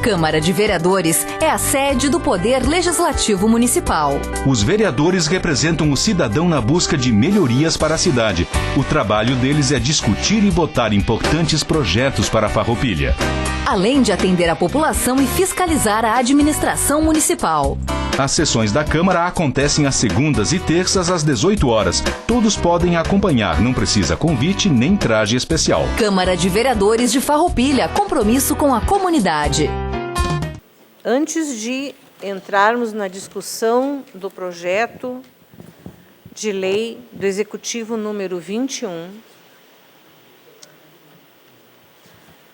Câmara de Vereadores é a sede do Poder Legislativo Municipal. Os vereadores representam o cidadão na busca de melhorias para a cidade. O trabalho deles é discutir e votar importantes projetos para a Farroupilha. Além de atender a população e fiscalizar a administração municipal. As sessões da Câmara acontecem às segundas e terças às 18 horas. Todos podem acompanhar, não precisa convite nem traje especial. Câmara de Vereadores de Farroupilha, compromisso com a comunidade. Antes de entrarmos na discussão do projeto de lei do Executivo número 21,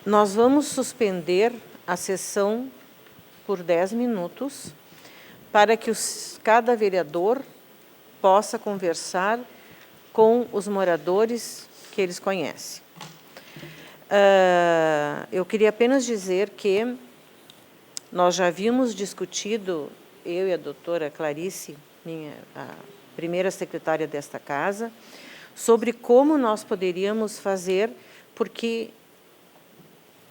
nós vamos suspender a sessão por 10 minutos para que cada vereador possa conversar com os moradores que eles conhecem. Eu queria apenas dizer que nós já havíamos discutido, eu e a doutora Clarice, a primeira secretária desta casa, sobre como nós poderíamos fazer, porque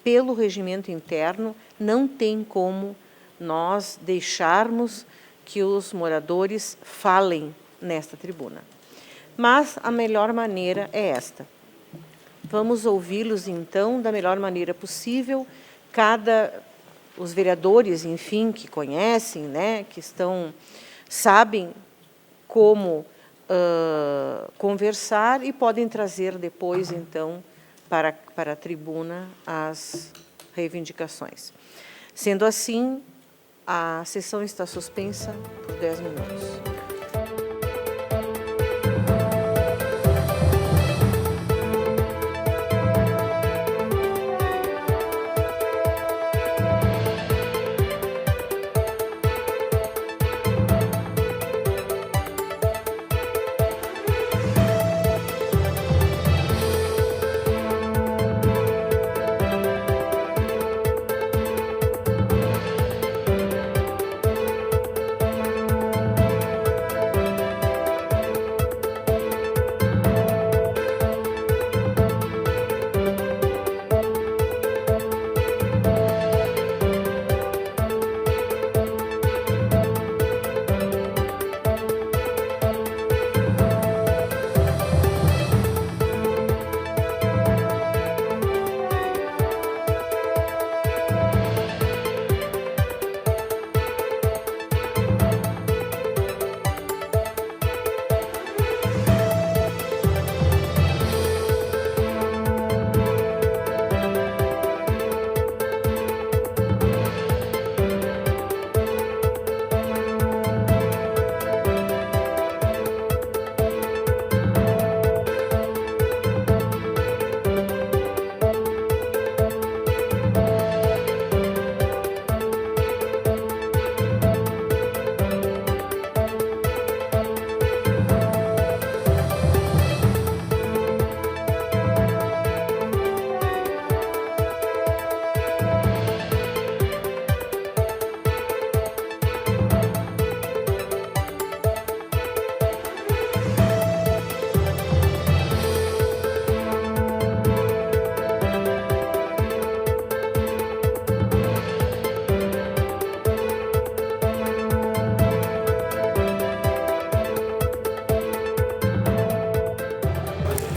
pelo regimento interno não tem como nós deixarmos que os moradores falem nesta tribuna. Mas a melhor maneira é esta. Vamos ouvi-los, então, da melhor maneira possível. Os vereadores, enfim, que conhecem, né, que sabem como conversar e podem trazer depois, então, para a tribuna as reivindicações. Sendo assim, a sessão está suspensa por 10 minutos.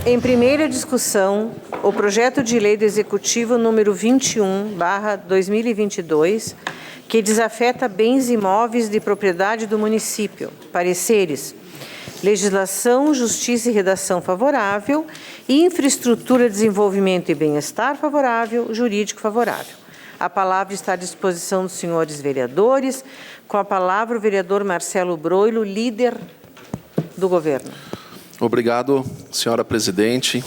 Em primeira discussão, o projeto de lei do Executivo número 21/2022, que desafeta bens imóveis de propriedade do município. Pareceres: legislação, justiça e redação favorável, infraestrutura, desenvolvimento e bem-estar favorável, jurídico favorável. A palavra está à disposição dos senhores vereadores. Com a palavra, o vereador Marcelo Broilo, líder do governo. Obrigado, senhora presidente.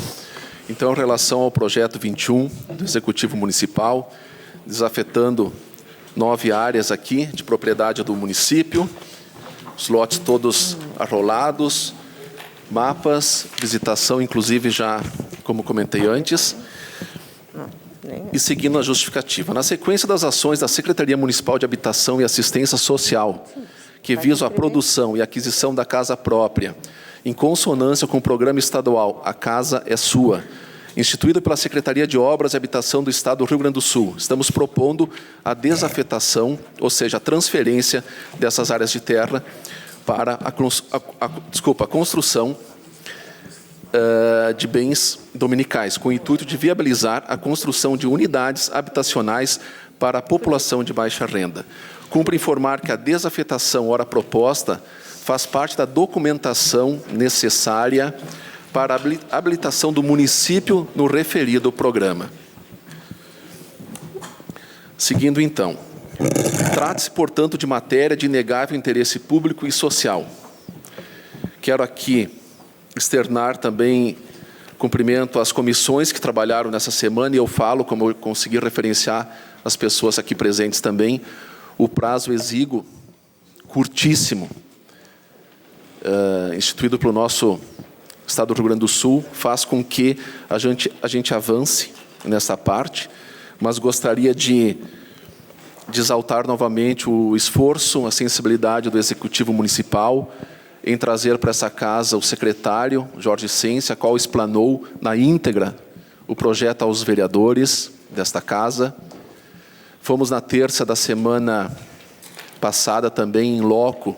Então, em relação ao projeto 21 do Executivo Municipal, desafetando 9 áreas aqui de propriedade do município, os lotes todos arrolados, mapas, visitação, inclusive já, como comentei antes, e seguindo a justificativa. Na sequência das ações da Secretaria Municipal de Habitação e Assistência Social, que visam a produção e aquisição da casa própria, em consonância com o programa estadual A Casa é Sua, instituído pela Secretaria de Obras e Habitação do Estado do Rio Grande do Sul. Estamos propondo a desafetação, ou seja, a transferência dessas áreas de terra para a construção de bens dominicais, com o intuito de viabilizar a construção de unidades habitacionais para a população de baixa renda. Cumpre informar que a desafetação, ora proposta, faz parte da documentação necessária para a habilitação do município no referido programa. Seguindo, então. Trata-se, portanto, de matéria de inegável interesse público e social. Quero aqui externar também cumprimento às comissões que trabalharam nessa semana, e eu falo, como eu consegui referenciar as pessoas aqui presentes também, o prazo exíguo, curtíssimo, instituído pelo nosso Estado do Rio Grande do Sul, faz com que a gente avance nessa parte, mas gostaria de exaltar novamente o esforço, a sensibilidade do Executivo Municipal em trazer para essa casa o secretário, Jorge Sense, a qual explanou na íntegra o projeto aos vereadores desta casa. Fomos na terça da semana passada também em loco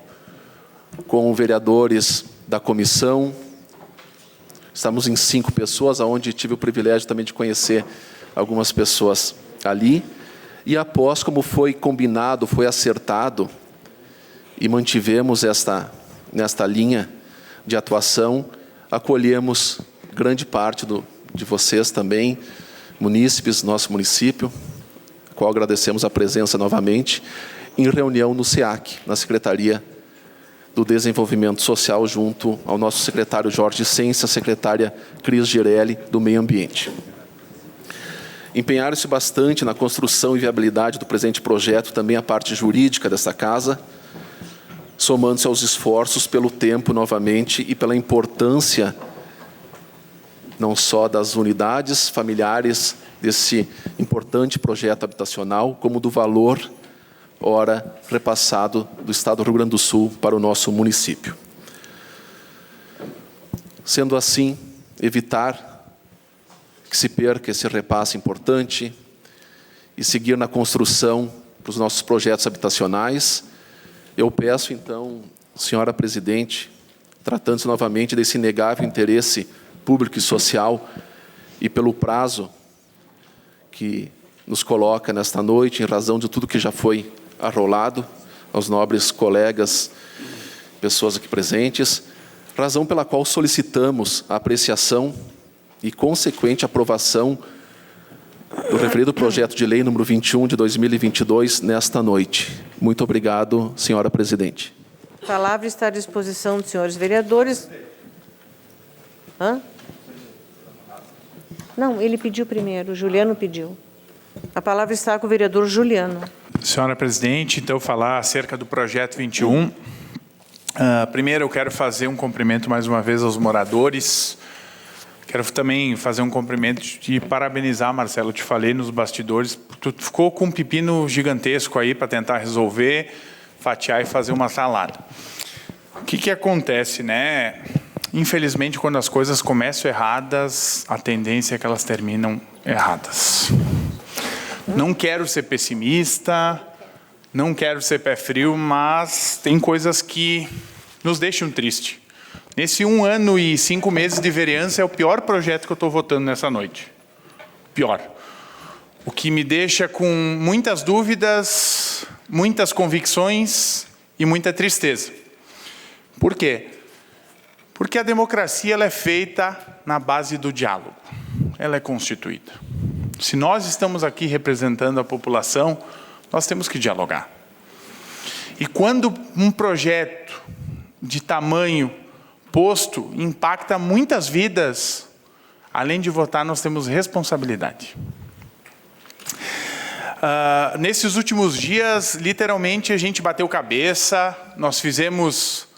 com vereadores da comissão. Estamos em 5 pessoas, onde tive o privilégio também de conhecer algumas pessoas ali. E após, como foi combinado, foi acertado, e mantivemos nesta linha de atuação, acolhemos grande parte de vocês também, munícipes, nosso município, a qual agradecemos a presença novamente, em reunião no SEAC, na Secretaria do Desenvolvimento Social, junto ao nosso secretário Jorge Sense, a secretária Cris Girelli, do Meio Ambiente. Empenharam-se bastante na construção e viabilidade do presente projeto, também a parte jurídica desta casa, somando-se aos esforços pelo tempo, novamente, e pela importância não só das unidades familiares desse importante projeto habitacional, como do valor, ora, repassado do Estado do Rio Grande do Sul para o nosso município. Sendo assim, evitar que se perca esse repasse importante e seguir na construção dos nossos projetos habitacionais, eu peço, então, senhora presidente, tratando-se novamente desse inegável interesse público e social e pelo prazo que nos coloca nesta noite, em razão de tudo que já foi arrolado, aos nobres colegas, pessoas aqui presentes, razão pela qual solicitamos a apreciação e consequente aprovação do referido projeto de lei número 21 de 2022 nesta noite. Muito obrigado, senhora presidente. A palavra está à disposição dos senhores vereadores. Não, ele pediu primeiro, o Juliano pediu. A palavra está com o vereador Juliano. Senhora presidente, então falar acerca do projeto 21. Primeiro eu quero fazer um cumprimento mais uma vez aos moradores. Quero também fazer um cumprimento e parabenizar, Marcelo, te falei nos bastidores, tu ficou com um pepino gigantesco aí para tentar resolver, fatiar e fazer uma salada. O que acontece, né? Infelizmente, quando as coisas começam erradas, a tendência é que elas terminam erradas. Não quero ser pessimista, não quero ser pé frio, mas tem coisas que nos deixam tristes. Nesse 1 ano e 5 meses de vereança, é o pior projeto que eu estou votando nessa noite. Pior. O que me deixa com muitas dúvidas, muitas convicções e muita tristeza. Por quê? Porque a democracia ela é feita na base do diálogo. Ela é constituída. Se nós estamos aqui representando a população, nós temos que dialogar. E quando um projeto de tamanho posto impacta muitas vidas, além de votar, nós temos responsabilidade. Nesses últimos dias, literalmente, a gente bateu cabeça, nós fizemos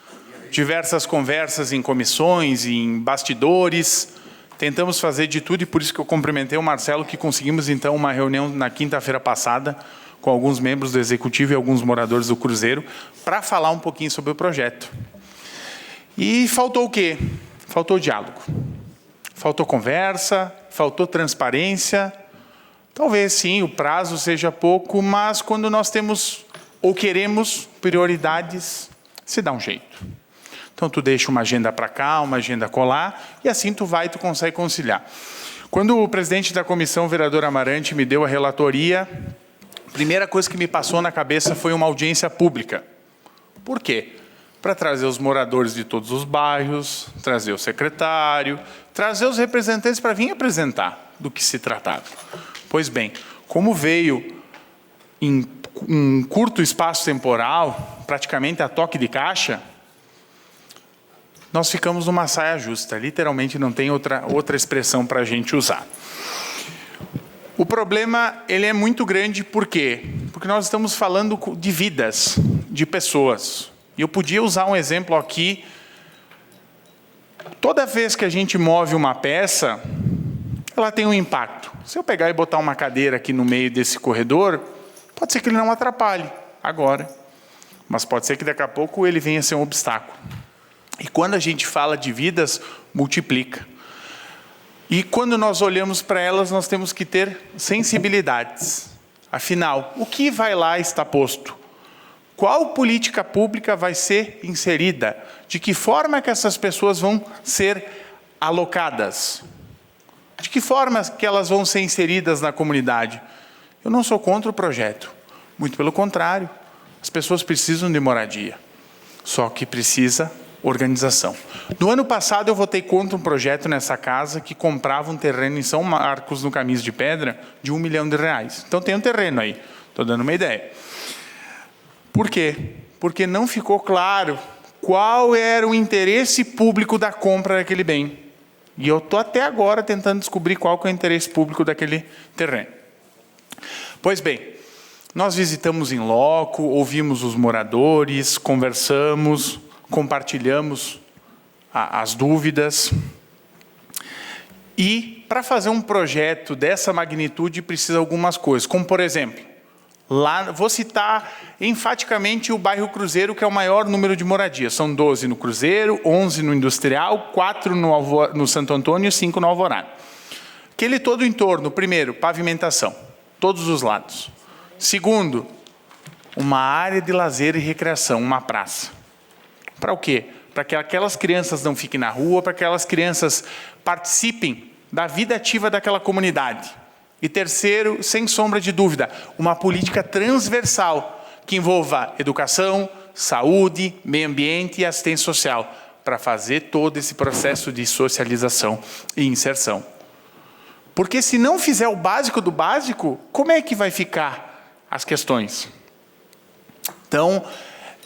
diversas conversas em comissões, em bastidores, tentamos fazer de tudo, e por isso que eu cumprimentei o Marcelo, que conseguimos, então, uma reunião na quinta-feira passada, com alguns membros do Executivo e alguns moradores do Cruzeiro, para falar um pouquinho sobre o projeto. E faltou o quê? Faltou diálogo. Faltou conversa, faltou transparência. Talvez sim, o prazo seja pouco, mas quando nós temos ou queremos prioridades, se dá um jeito. Então tu deixa uma agenda para cá, uma agenda colar, e assim tu consegue conciliar. Quando o presidente da comissão, o vereador Amarante, me deu a relatoria, a primeira coisa que me passou na cabeça foi uma audiência pública. Por quê? Para trazer os moradores de todos os bairros, trazer o secretário, trazer os representantes para vir apresentar do que se tratava. Pois bem, como veio em um curto espaço temporal, praticamente a toque de caixa, nós ficamos numa saia justa. Literalmente não tem outra expressão para a gente usar. O problema ele é muito grande, por quê? Porque nós estamos falando de vidas, de pessoas. E eu podia usar um exemplo aqui. Toda vez que a gente move uma peça, ela tem um impacto. Se eu pegar e botar uma cadeira aqui no meio desse corredor, pode ser que ele não atrapalhe agora, mas pode ser que daqui a pouco ele venha a ser um obstáculo. E quando a gente fala de vidas, multiplica. E quando nós olhamos para elas, nós temos que ter sensibilidades. Afinal, o que vai lá está posto? Qual política pública vai ser inserida? De que forma que essas pessoas vão ser alocadas? De que forma que elas vão ser inseridas na comunidade? Eu não sou contra o projeto. Muito pelo contrário. As pessoas precisam de moradia. Só que precisa organização. No ano passado eu votei contra um projeto nessa casa que comprava um terreno em São Marcos, no Caminhos de Pedra, de R$1 milhão. Então tem um terreno aí. Estou dando uma ideia. Por quê? Porque não ficou claro qual era o interesse público da compra daquele bem. E eu estou até agora tentando descobrir qual que é o interesse público daquele terreno. Pois bem, nós visitamos em loco, ouvimos os moradores, conversamos, compartilhamos as dúvidas. E para fazer um projeto dessa magnitude precisa de algumas coisas, como por exemplo, lá, vou citar enfaticamente o bairro Cruzeiro, que é o maior número de moradias. São 12 no Cruzeiro, 11 no Industrial, 4 no Santo Antônio e 5 no Alvorada. Aquele todo o entorno, primeiro, pavimentação, todos os lados. Segundo, uma área de lazer e recreação, uma praça. Para o quê? Para que aquelas crianças não fiquem na rua, para que aquelas crianças participem da vida ativa daquela comunidade. E terceiro, sem sombra de dúvida, uma política transversal que envolva educação, saúde, meio ambiente e assistência social, para fazer todo esse processo de socialização e inserção. Porque se não fizer o básico do básico, como é que vai ficar as questões? Então,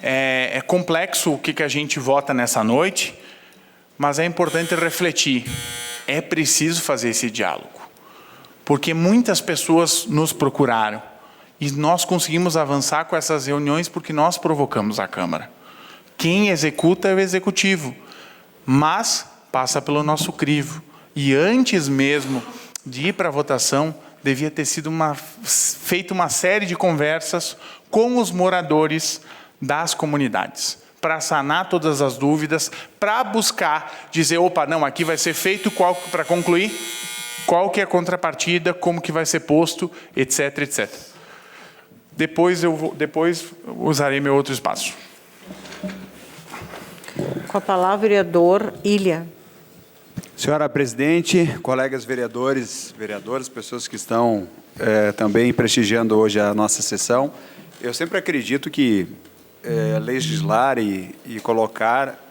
é complexo o que a gente vota nessa noite, mas é importante refletir. É preciso fazer esse diálogo. Porque muitas pessoas nos procuraram e nós conseguimos avançar com essas reuniões porque nós provocamos a Câmara. Quem executa é o Executivo, mas passa pelo nosso crivo. E antes mesmo de ir para a votação, devia ter sido feita uma série de conversas com os moradores das comunidades, para sanar todas as dúvidas, para buscar dizer, opa, não, aqui vai ser feito, para concluir, qual que é a contrapartida, como que vai ser posto, etc, etc. Depois usarei meu outro espaço. Com a palavra, vereador Ilha. Senhora presidente, colegas vereadores, vereadoras, pessoas que estão também prestigiando hoje a nossa sessão, eu sempre acredito que legislar e colocar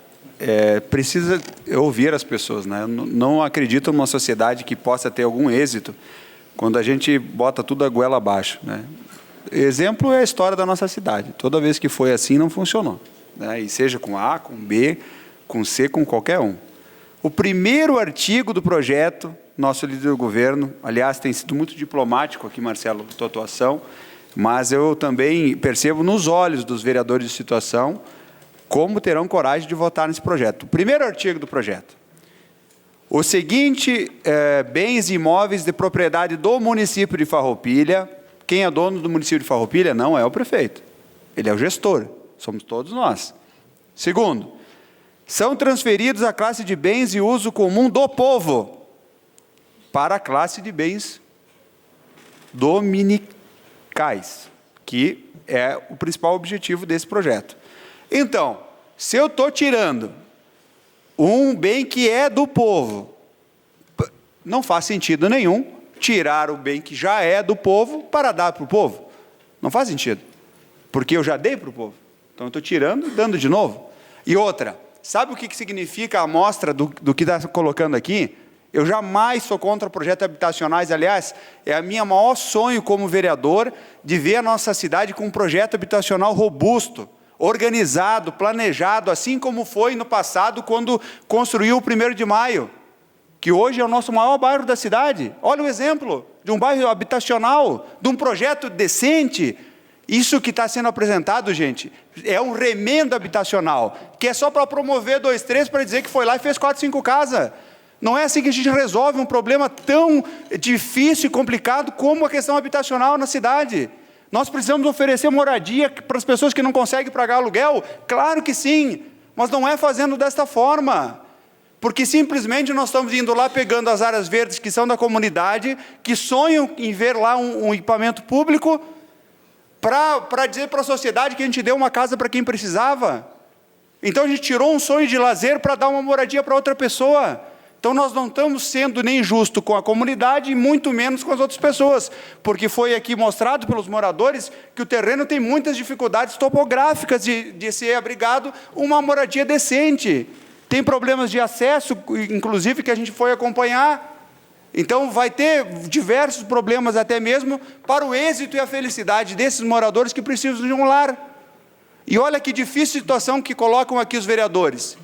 precisa ouvir as pessoas, né? Não acredito numa sociedade que possa ter algum êxito quando a gente bota tudo a goela abaixo, né? Exemplo é a história da nossa cidade. Toda vez que foi assim, não funcionou, né? E seja com A, com B, com C, com qualquer um. O primeiro artigo do projeto, nosso líder do governo, aliás, tem sido muito diplomático aqui, Marcelo, tua atuação, mas eu também percebo nos olhos dos vereadores de situação como terão coragem de votar nesse projeto. O primeiro artigo do projeto. O seguinte, bens imóveis de propriedade do município de Farroupilha. Quem é dono do município de Farroupilha não é o prefeito. Ele é o gestor. Somos todos nós. Segundo, são transferidos à classe de bens de uso comum do povo. para a classe de bens dominicais, que é o principal objetivo desse projeto. Então, se eu estou tirando um bem que é do povo, não faz sentido nenhum tirar o bem que já é do povo para dar para o povo. Não faz sentido, porque eu já dei para o povo. Então, eu estou tirando e dando de novo. E outra, sabe o que significa a amostra do que está colocando aqui? Eu jamais sou contra projetos habitacionais. Aliás, é o meu maior sonho como vereador de ver a nossa cidade com um projeto habitacional robusto, organizado, planejado, assim como foi no passado quando construiu o 1º de Maio, que hoje é o nosso maior bairro da cidade. Olha o exemplo de um bairro habitacional, de um projeto decente. Isso que está sendo apresentado, gente, é um remendo habitacional, que é só para promover 2, 3, para dizer que foi lá e fez 4, 5 casas. Não é assim que a gente resolve um problema tão difícil e complicado como a questão habitacional na cidade. Nós precisamos oferecer moradia para as pessoas que não conseguem pagar aluguel? Claro que sim, mas não é fazendo desta forma. Porque simplesmente nós estamos indo lá pegando as áreas verdes que são da comunidade, que sonham em ver lá um equipamento público, para dizer para a sociedade que a gente deu uma casa para quem precisava. Então a gente tirou um sonho de lazer para dar uma moradia para outra pessoa. Então nós não estamos sendo nem justos com a comunidade e muito menos com as outras pessoas, porque foi aqui mostrado pelos moradores que o terreno tem muitas dificuldades topográficas de ser abrigado uma moradia decente. Tem problemas de acesso, inclusive, que a gente foi acompanhar. Então vai ter diversos problemas até mesmo para o êxito e a felicidade desses moradores que precisam de um lar. E olha que difícil situação que colocam aqui os vereadores.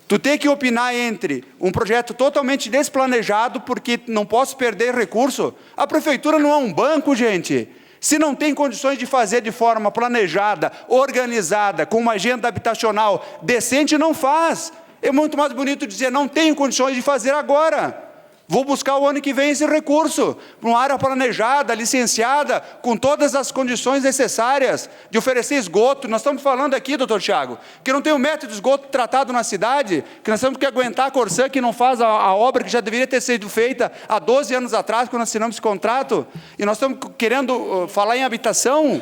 Tu tem que opinar entre um projeto totalmente desplanejado, porque não posso perder recurso. A prefeitura não é um banco, gente. Se não tem condições de fazer de forma planejada, organizada, com uma agenda habitacional decente, não faz. É muito mais bonito dizer, não tenho condições de fazer agora. Vou buscar o ano que vem esse recurso, uma área planejada, licenciada, com todas as condições necessárias de oferecer esgoto. Nós estamos falando aqui, doutor Tiago, que não tem um método de esgoto tratado na cidade, que nós temos que aguentar a Corsã, que não faz a obra que já deveria ter sido feita há 12 anos atrás, quando assinamos esse contrato, e nós estamos querendo falar em habitação.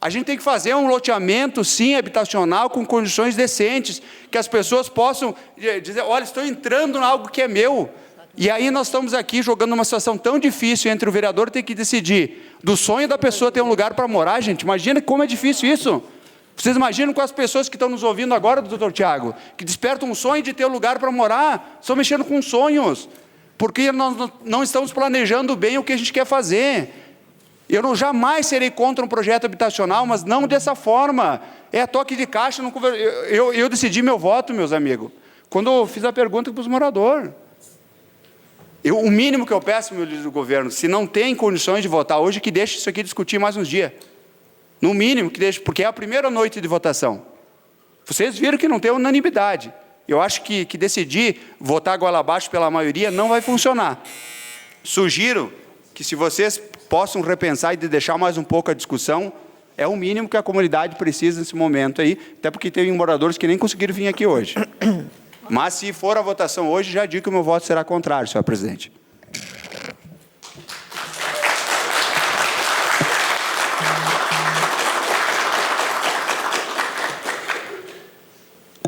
A gente tem que fazer um loteamento, sim, habitacional, com condições decentes, que as pessoas possam dizer, olha, estou entrando em algo que é meu. E aí nós estamos aqui jogando uma situação tão difícil entre o vereador ter que decidir do sonho da pessoa ter um lugar para morar, gente. Imagina como é difícil isso. Vocês imaginam com as pessoas que estão nos ouvindo agora, doutor Tiago, que despertam um sonho de ter um lugar para morar, estão mexendo com sonhos, porque nós não estamos planejando bem o que a gente quer fazer. Eu jamais serei contra um projeto habitacional, mas não dessa forma. É toque de caixa. Eu decidi meu voto, meus amigos, quando eu fiz a pergunta para os moradores. O mínimo que eu peço, meu líder do governo, se não tem condições de votar hoje, que deixe isso aqui discutir mais uns dias. No mínimo, que deixe, porque é a primeira noite de votação. Vocês viram que não tem unanimidade. Eu acho que decidir votar goela abaixo pela maioria não vai funcionar. Sugiro que, se vocês possam repensar e deixar mais um pouco a discussão, é o mínimo que a comunidade precisa nesse momento aí, até porque tem moradores que nem conseguiram vir aqui hoje. Mas, se for a votação hoje, já digo que o meu voto será contrário, senhor presidente.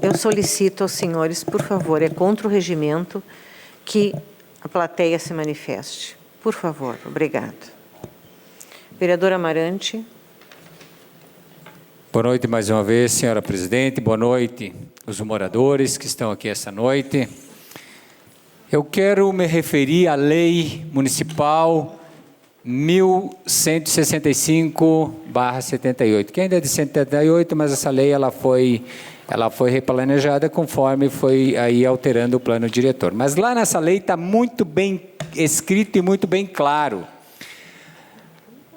Eu solicito aos senhores, por favor, é contra o regimento, que a plateia se manifeste. Por favor, obrigado. Vereador Amarante. Boa noite mais uma vez, senhora presidente. Boa noite os moradores que estão aqui essa noite. Eu quero me referir à Lei Municipal 1165/78, que ainda é de 78, mas essa lei ela foi replanejada conforme foi aí alterando o plano diretor. Mas lá nessa lei está muito bem escrito e muito bem claro.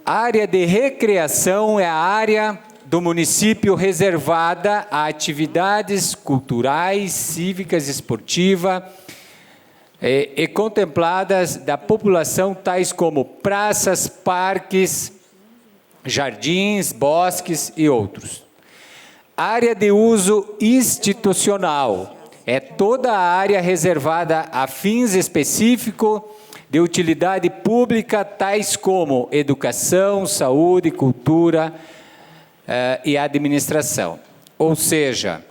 A área de recreação é a área do município reservada a atividades culturais, cívicas, esportivas e contempladas da população, tais como praças, parques, jardins, bosques e outros. Área de uso institucional é toda a área reservada a fins específicos de utilidade pública, tais como educação, saúde, cultura e administração. Ou seja,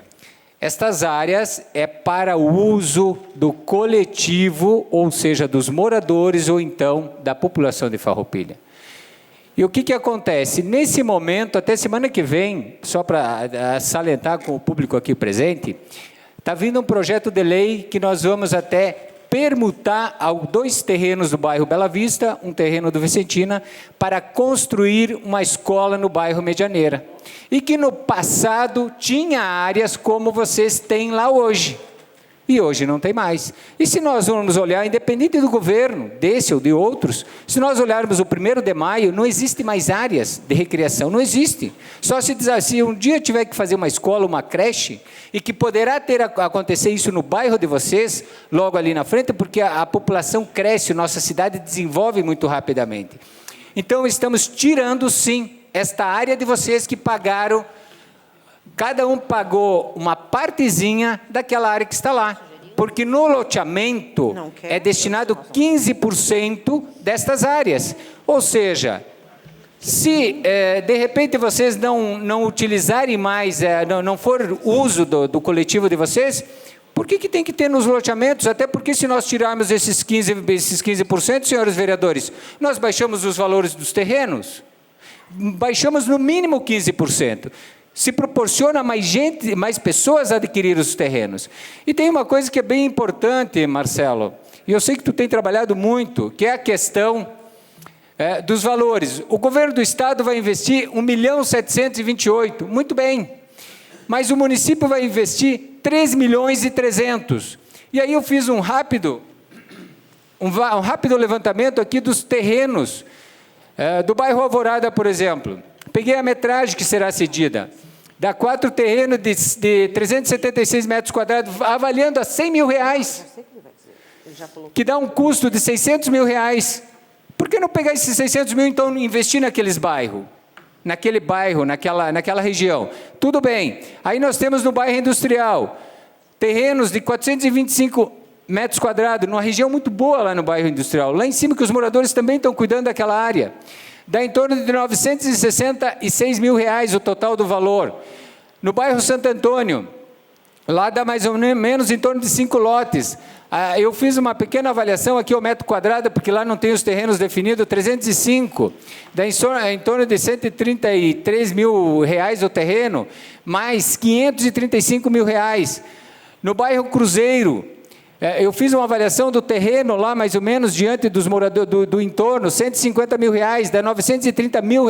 estas áreas é para o uso do coletivo, ou seja, dos moradores ou então da população de Farroupilha. E o que acontece? Nesse momento, até semana que vem, só para salientar com o público aqui presente, está vindo um projeto de lei que nós vamos até permutar 2 terrenos do bairro Bela Vista, um terreno do Vicentina, para construir uma escola no bairro Medianeira. E que no passado tinha áreas como vocês têm lá hoje. E hoje não tem mais. E se nós vamos olhar, independente do governo, desse ou de outros, se nós olharmos o 1º de maio, não existe mais áreas de recreação, não existe. Só se um dia tiver que fazer uma escola, uma creche, e que poderá acontecer isso no bairro de vocês, logo ali na frente, porque a população cresce, nossa cidade desenvolve muito rapidamente. Então, estamos tirando, sim, esta área de vocês que pagaram. Cada um pagou uma partezinha daquela área que está lá, porque no loteamento é destinado 15% destas áreas. Ou seja, se de repente vocês não utilizarem mais, não for uso do coletivo de vocês, por que tem que ter nos loteamentos? Até porque se nós tirarmos esses 15%, senhores vereadores, nós baixamos os valores dos terrenos, baixamos no mínimo 15%. Se proporciona mais gente, mais pessoas a adquirir os terrenos. E tem uma coisa que é bem importante, Marcelo, e eu sei que tu tem trabalhado muito, que é a questão dos valores. O governo do estado vai investir 1.728.000, muito bem, mas o município vai investir 3.300.000. E aí eu fiz um rápido levantamento aqui dos terrenos do bairro Alvorada, por exemplo. Peguei a metragem que será cedida. Dá 4 terrenos de 376 metros quadrados, avaliando a R$100 mil, que dá um custo de R$600 mil. Por que não pegar esses 600 mil, então, e investir naqueles bairros? Naquele bairro, naquela região? Tudo bem. Aí nós temos no bairro industrial, terrenos de 425 metros quadrados, numa região muito boa lá no bairro industrial. Lá em cima que os moradores também estão cuidando daquela área. Dá em torno de R$966 mil o total do valor. No bairro Santo Antônio, lá dá mais ou menos em torno de 5 lotes. Eu fiz uma pequena avaliação aqui ao metro quadrado, porque lá não tem os terrenos definidos, 305. Dá em torno de R$133 mil o terreno, mais R$535 mil. No bairro Cruzeiro, eu fiz uma avaliação do terreno lá, mais ou menos, diante dos moradores do entorno, R$150 mil, dá R$930 mil.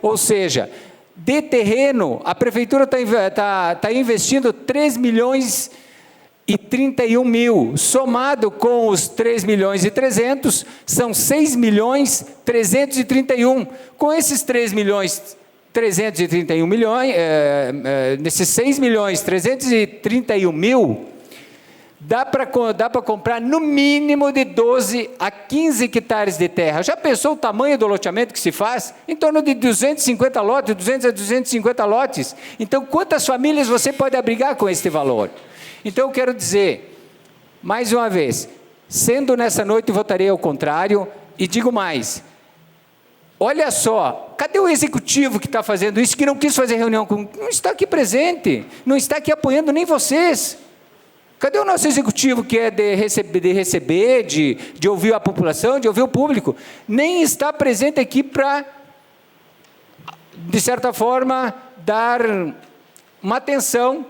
Ou seja, de terreno, a prefeitura está investindo R$3.031.000, somado com os R$3.300.000, são R$6.331.000. Com esses R$3.331.000, nesses R$6.331.000, dá para comprar no mínimo de 12 a 15 hectares de terra. Já pensou o tamanho do loteamento que se faz? Em torno de 250 lotes, 200 a 250 lotes. Então, quantas famílias você pode abrigar com este valor? Então, eu quero dizer, mais uma vez, sendo nessa noite, votarei ao contrário, e digo mais, olha só, cadê o executivo que está fazendo isso, que não quis fazer reunião com... Não está aqui presente, não está aqui apoiando nem vocês. Cadê o nosso executivo que é de receber, de ouvir a população, de ouvir o público? Nem está presente aqui para, de certa forma, dar uma atenção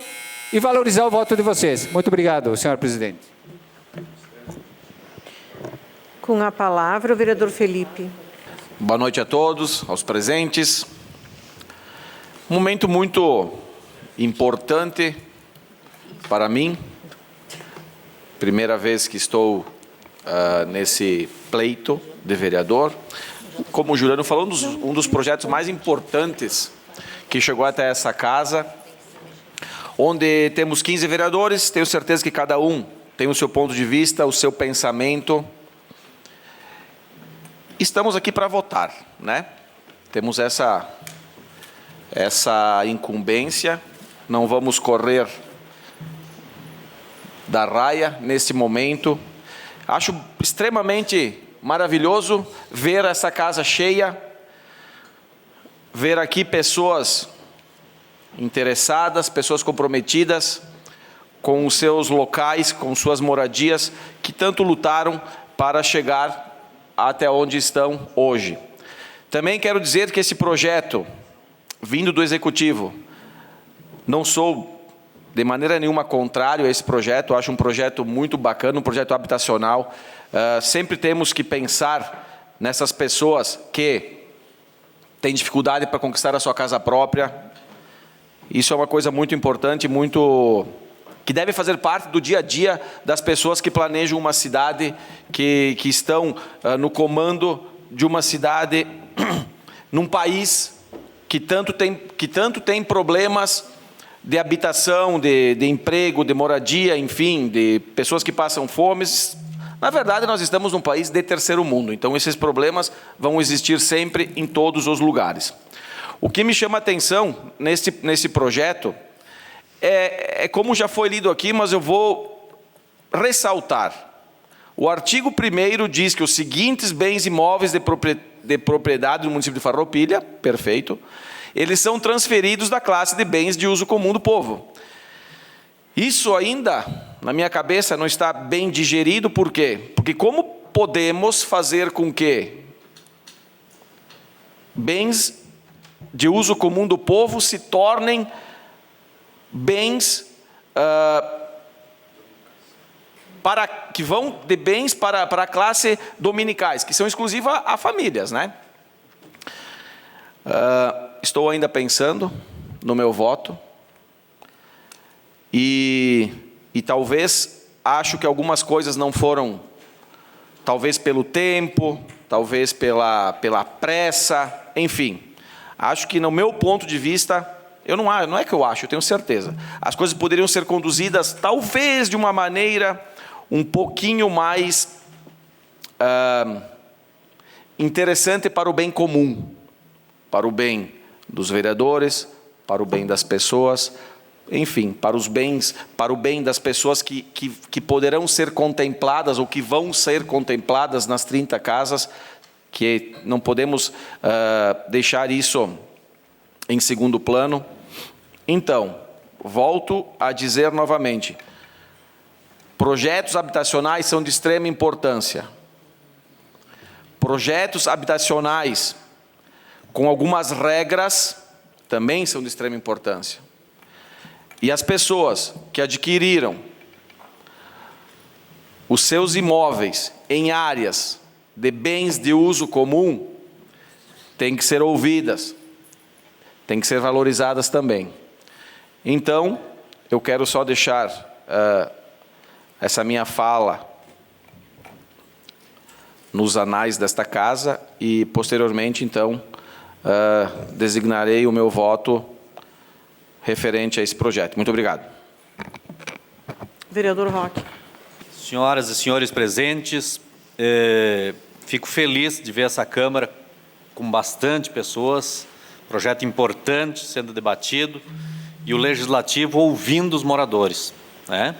e valorizar o voto de vocês. Muito obrigado, senhor presidente. Com a palavra, o vereador Felipe. Boa noite a todos, aos presentes. Um momento muito importante para mim. Primeira vez que estou nesse pleito de vereador. Como o Juliano falou, um dos projetos mais importantes que chegou até essa casa, onde temos 15 vereadores, tenho certeza que cada um tem o seu ponto de vista, o seu pensamento. Estamos aqui para votar, né? Temos essa incumbência, não vamos correr da raia nesse momento. Acho extremamente maravilhoso ver essa casa cheia, ver aqui pessoas interessadas, pessoas comprometidas com os seus locais, com suas moradias, que tanto lutaram para chegar até onde estão hoje. Também quero dizer que esse projeto, vindo do Executivo, não sou de maneira nenhuma contrário a esse projeto, acho um projeto muito bacana, um projeto habitacional. Sempre temos que pensar nessas pessoas que têm dificuldade para conquistar a sua casa própria. Isso é uma coisa muito importante, que deve fazer parte do dia a dia das pessoas que planejam uma cidade, que estão no comando de uma cidade, num país que tanto tem problemas de habitação, de emprego, de moradia, enfim, de pessoas que passam fome. Na verdade, nós estamos num país de terceiro mundo, então esses problemas vão existir sempre em todos os lugares. O que me chama a atenção nesse projeto é como já foi lido aqui, mas eu vou ressaltar. O artigo 1º diz que os seguintes bens imóveis de propriedade do município de Farroupilha, perfeito, eles são transferidos da classe de bens de uso comum do povo. Isso ainda, na minha cabeça, não está bem digerido, por quê? Porque como podemos fazer com que bens de uso comum do povo se tornem bens que vão de bens para a classe dominicais, que são exclusivas a famílias, né? Estou ainda pensando no meu voto e talvez acho que algumas coisas não foram, talvez pelo tempo, talvez pela pressa, enfim. Acho que no meu ponto de vista, não é que eu acho, eu tenho certeza. As coisas poderiam ser conduzidas talvez de uma maneira um pouquinho mais interessante para o bem comum, para o bem dos vereadores, para o bem das pessoas, enfim, para o bem das pessoas que poderão ser contempladas ou que vão ser contempladas nas 30 casas, que não podemos deixar isso em segundo plano. Então, volto a dizer novamente, projetos habitacionais são de extrema importância. Projetos habitacionais com algumas regras também são de extrema importância. E as pessoas que adquiriram os seus imóveis em áreas de bens de uso comum têm que ser ouvidas, têm que ser valorizadas também. Então, eu quero só deixar essa minha fala nos anais desta casa e, posteriormente, então, designarei o meu voto referente a esse projeto. Muito obrigado. Vereador Roque. Senhoras e senhores presentes, fico feliz de ver essa Câmara com bastante pessoas, projeto importante sendo debatido e o Legislativo ouvindo os moradores, né?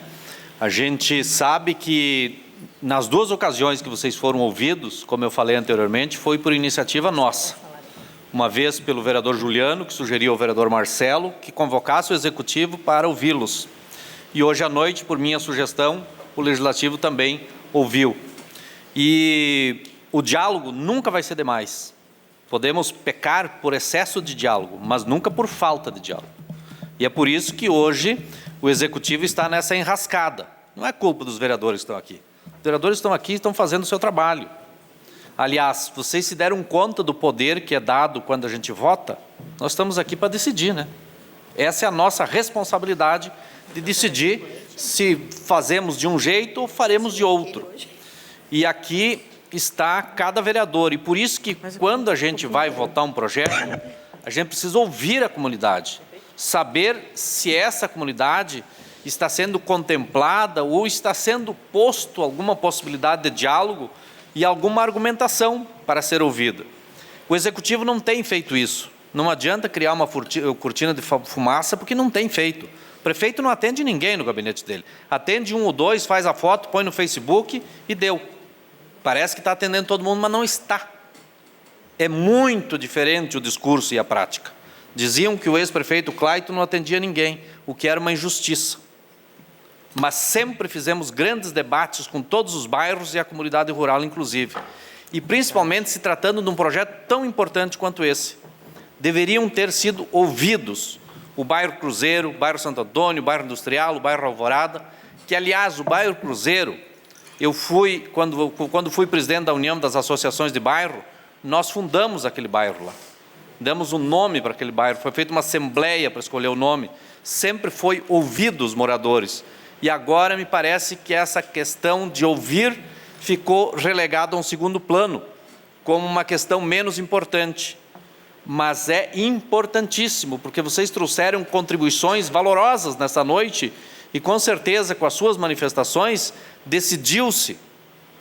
A gente sabe que nas duas ocasiões que vocês foram ouvidos, como eu falei anteriormente, foi por iniciativa nossa. Uma vez pelo vereador Juliano, que sugeriu ao vereador Marcelo que convocasse o Executivo para ouvi-los. E hoje à noite, por minha sugestão, o Legislativo também ouviu. E o diálogo nunca vai ser demais. Podemos pecar por excesso de diálogo, mas nunca por falta de diálogo. E é por isso que hoje o Executivo está nessa enrascada. Não é culpa dos vereadores que estão aqui. Os vereadores estão aqui e estão fazendo o seu trabalho. Aliás, vocês se deram conta do poder que é dado quando a gente vota? Nós estamos aqui para decidir, né? Essa é a nossa responsabilidade de decidir se fazemos de um jeito ou faremos de outro. E aqui está cada vereador. E por isso que quando a gente vai votar um projeto, a gente precisa ouvir a comunidade. Saber se essa comunidade está sendo contemplada ou está sendo posto alguma possibilidade de diálogo e alguma argumentação para ser ouvida. O Executivo não tem feito isso. Não adianta criar uma cortina de fumaça porque não tem feito. O prefeito não atende ninguém no gabinete dele. Atende 1 ou 2, faz a foto, põe no Facebook e deu. Parece que está atendendo todo mundo, mas não está. É muito diferente o discurso e a prática. Diziam que o ex-prefeito Clayton não atendia ninguém, o que era uma injustiça. Mas sempre fizemos grandes debates com todos os bairros e a comunidade rural, inclusive. E principalmente se tratando de um projeto tão importante quanto esse. Deveriam ter sido ouvidos o bairro Cruzeiro, o bairro Santo Antônio, o bairro Industrial, o bairro Alvorada, que, aliás, o bairro Cruzeiro, eu fui, quando fui presidente da União das Associações de Bairro, nós fundamos aquele bairro lá. Damos um nome para aquele bairro, foi feita uma assembleia para escolher o nome, sempre foi ouvido os moradores. E agora me parece que essa questão de ouvir ficou relegada a um segundo plano, como uma questão menos importante. Mas é importantíssimo, porque vocês trouxeram contribuições valorosas nessa noite e, com certeza, com as suas manifestações, decidiu-se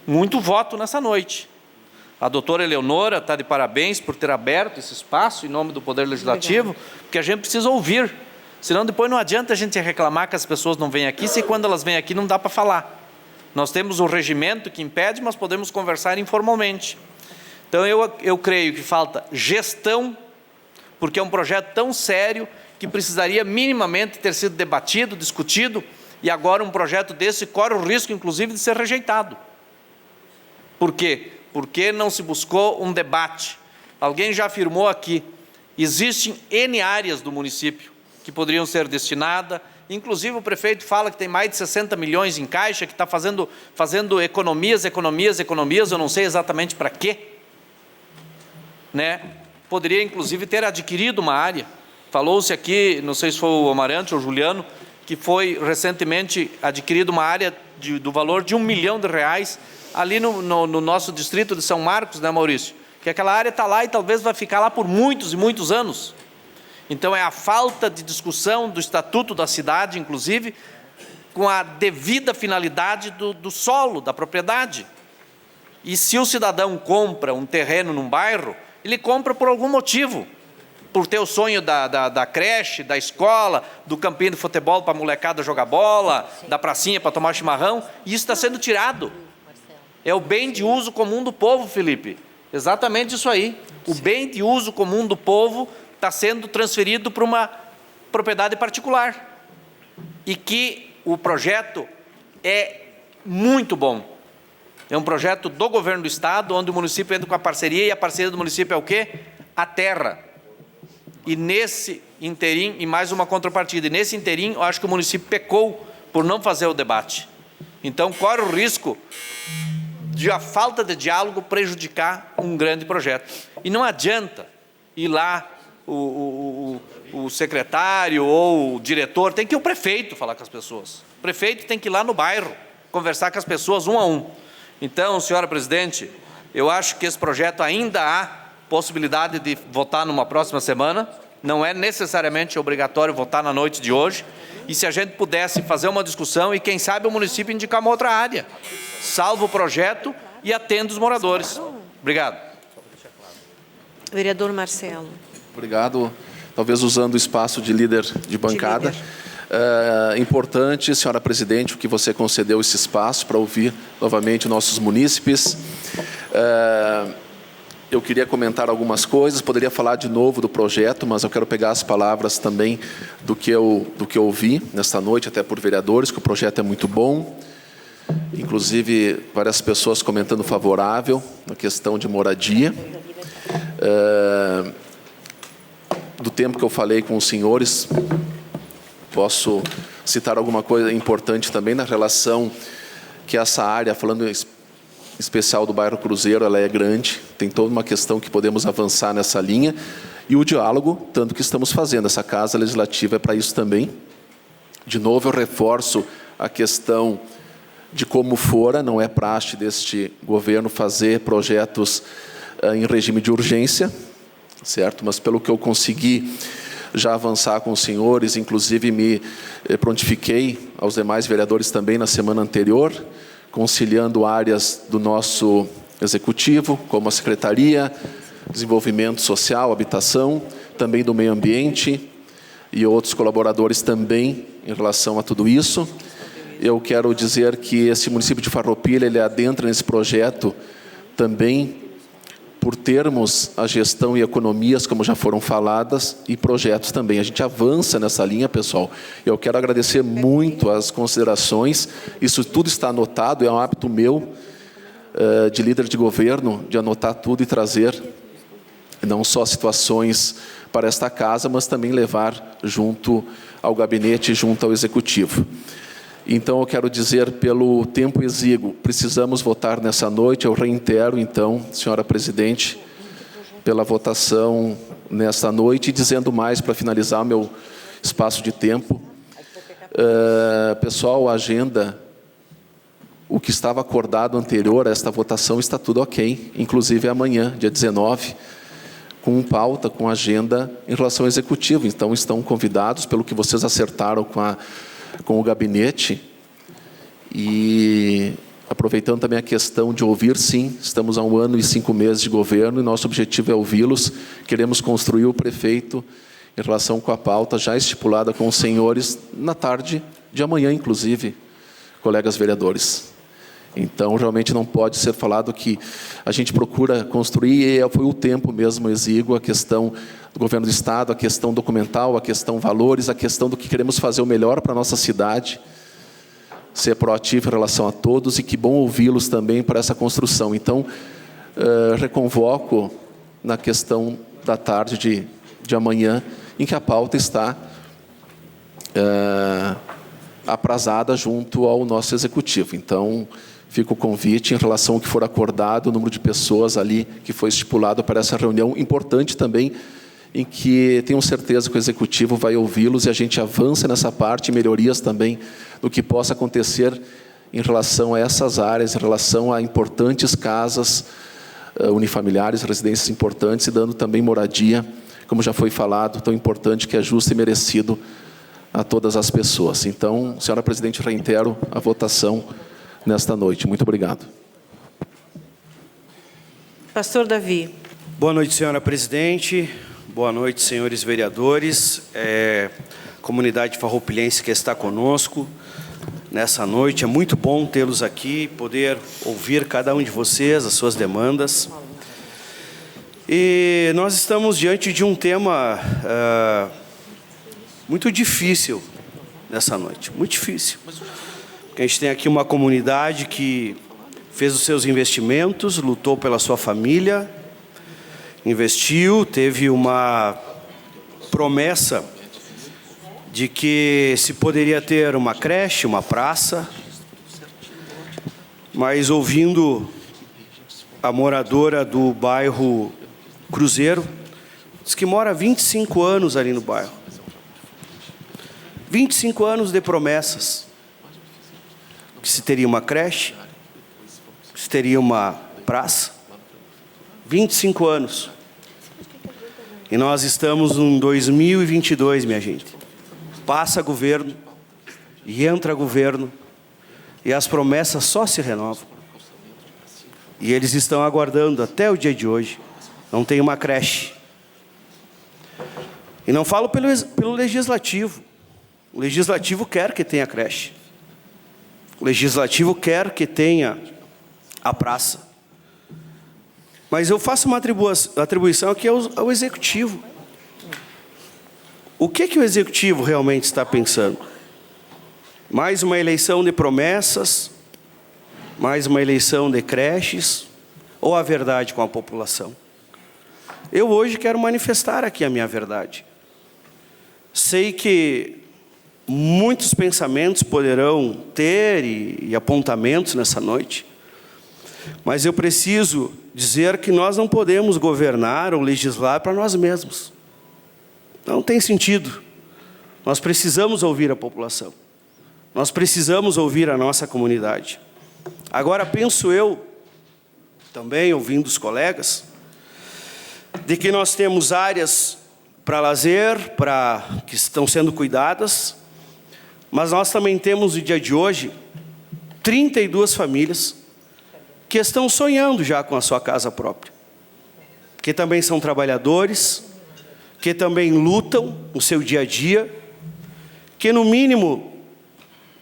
muito voto nessa noite. A doutora Eleonora está de parabéns por ter aberto esse espaço em nome do Poder Legislativo, porque a gente precisa ouvir, senão depois não adianta a gente reclamar que as pessoas não vêm aqui, se quando elas vêm aqui não dá para falar. Nós temos um regimento que impede, mas podemos conversar informalmente. Então, eu creio que falta gestão, porque é um projeto tão sério que precisaria minimamente ter sido debatido, discutido, e agora um projeto desse corre o risco, inclusive, de ser rejeitado. Por quê? Porque não se buscou um debate. Alguém já afirmou aqui, existem N áreas do município que poderiam ser destinadas, inclusive o prefeito fala que tem mais de 60 milhões em caixa, que está fazendo economias, eu não sei exatamente para quê. Né? Poderia, inclusive, ter adquirido uma área. Falou-se aqui, não sei se foi o Amarante ou o Juliano, que foi recentemente adquirido uma área do valor de R$1 milhão, ali no nosso distrito de São Marcos, né, Maurício? Que aquela área está lá e talvez vai ficar lá por muitos e muitos anos. Então, é a falta de discussão do Estatuto da Cidade, inclusive, com a devida finalidade do solo, da propriedade. E se o cidadão compra um terreno num bairro, ele compra por algum motivo, por ter o sonho da creche, da escola, do campinho de futebol para a molecada jogar bola, da pracinha para tomar chimarrão, e isso está sendo tirado. É o bem de uso comum do povo, Felipe. Exatamente isso aí. O bem de uso comum do povo está sendo transferido para uma propriedade particular. E que o projeto é muito bom. É um projeto do governo do estado, onde o município entra com a parceria, e a parceria do município é o quê? A terra. E nesse interim, e mais uma contrapartida, e nesse interim, eu acho que o município pecou por não fazer o debate. Então, corre o risco de a falta de diálogo prejudicar um grande projeto. E não adianta ir lá o secretário ou o diretor, tem que ir o prefeito falar com as pessoas. O prefeito tem que ir lá no bairro, conversar com as pessoas um a um. Então, senhora presidente, eu acho que esse projeto ainda há possibilidade de votar numa próxima semana, não é necessariamente obrigatório votar na noite de hoje, e se a gente pudesse fazer uma discussão e, quem sabe, o município indicar uma outra área, salva o projeto e atende os moradores. Obrigado. Vereador Marcelo. Obrigado. Talvez usando o espaço de líder de bancada. Importante, senhora presidente, o que você concedeu esse espaço para ouvir novamente nossos munícipes. Eu queria comentar algumas coisas, poderia falar de novo do projeto, mas eu quero pegar as palavras também do que eu ouvi nesta noite, até por vereadores, que o projeto é muito bom. Inclusive, várias pessoas comentando favorável na questão de moradia. Do tempo que eu falei com os senhores, posso citar alguma coisa importante também na relação que essa área, falando em especial do bairro Cruzeiro, ela é grande, tem toda uma questão que podemos avançar nessa linha, e o diálogo, tanto que estamos fazendo, essa Casa Legislativa é para isso também. De novo, eu reforço a questão de como fora, não é praxe deste governo fazer projetos em regime de urgência, certo? Mas pelo que eu consegui já avançar com os senhores, inclusive me prontifiquei aos demais vereadores também na semana anterior, conciliando áreas do nosso executivo, como a Secretaria, Desenvolvimento Social, Habitação, também do meio ambiente e outros colaboradores também em relação a tudo isso. Eu quero dizer que esse município de Farroupilha, ele adentra nesse projeto também por termos a gestão e economias, como já foram faladas, e projetos também. A gente avança nessa linha, pessoal. Eu quero agradecer muito as considerações. Isso tudo está anotado, é um hábito meu, de líder de governo, de anotar tudo e trazer não só situações para esta casa, mas também levar junto ao gabinete, junto ao executivo. Então, eu quero dizer, pelo tempo exíguo, precisamos votar nessa noite. Eu reitero, então, senhora presidente, pela votação nesta noite, e dizendo mais, para finalizar o meu espaço de tempo. Pessoal, a agenda, o que estava acordado anterior a esta votação, está tudo ok, inclusive amanhã, dia 19, com pauta, com agenda em relação ao executivo. Então, estão convidados, pelo que vocês acertaram com o gabinete, e aproveitando também a questão de ouvir, sim, estamos há 1 ano e 5 meses de governo, e nosso objetivo é ouvi-los. Queremos construir o prefeito em relação com a pauta já estipulada com os senhores na tarde de amanhã, inclusive, colegas vereadores. Então, realmente não pode ser falado que a gente procura construir, e foi o tempo mesmo exíguo, a questão do governo do Estado, a questão documental, a questão valores, a questão do que queremos fazer o melhor para a nossa cidade, ser proativo em relação a todos, e que bom ouvi-los também para essa construção. Então, reconvoco na questão da tarde de amanhã, em que a pauta está aprazada junto ao nosso executivo. Então, fica o convite em relação ao que for acordado, o número de pessoas ali que foi estipulado para essa reunião, importante também, em que tenho certeza que o executivo vai ouvi-los, e a gente avança nessa parte, melhorias também do que possa acontecer em relação a essas áreas, em relação a importantes casas unifamiliares, residências importantes, e dando também moradia, como já foi falado, tão importante, que é justo e merecido a todas as pessoas. Então, senhora presidente, reitero a votação nesta noite. Muito obrigado. Pastor Davi. Boa noite, senhora presidente. Boa noite, senhores vereadores. Comunidade farroupilhense que está conosco nessa noite. É muito bom tê-los aqui, poder ouvir cada um de vocês, as suas demandas. E nós estamos diante de um tema muito difícil nessa noite, muito difícil. Porque a gente tem aqui uma comunidade que fez os seus investimentos, lutou pela sua família, investiu, teve uma promessa de que se poderia ter uma creche, uma praça, mas ouvindo a moradora do bairro Cruzeiro, diz que mora há 25 anos ali no bairro. 25 anos de promessas. Que se teria uma creche, que se teria uma praça. 25 anos. E nós estamos em 2022, minha gente. Passa governo e entra governo, e as promessas só se renovam. E eles estão aguardando até o dia de hoje. Não tem uma creche. E não falo pelo legislativo. O legislativo quer que tenha creche. O legislativo quer que tenha a praça. Mas eu faço uma atribuição aqui ao executivo. O que o executivo realmente está pensando? Mais uma eleição de promessas? Mais uma eleição de creches? Ou a verdade com a população? Eu hoje quero manifestar aqui a minha verdade. Sei que muitos pensamentos poderão ter e apontamentos nessa noite, mas eu preciso dizer que nós não podemos governar ou legislar para nós mesmos. Não tem sentido. Nós precisamos ouvir a população. Nós precisamos ouvir a nossa comunidade. Agora, penso eu, também ouvindo os colegas, de que nós temos áreas para lazer, que estão sendo cuidadas, mas nós também temos, no dia de hoje, 32 famílias que estão sonhando já com a sua casa própria, que também são trabalhadores, que também lutam no seu dia a dia, que no mínimo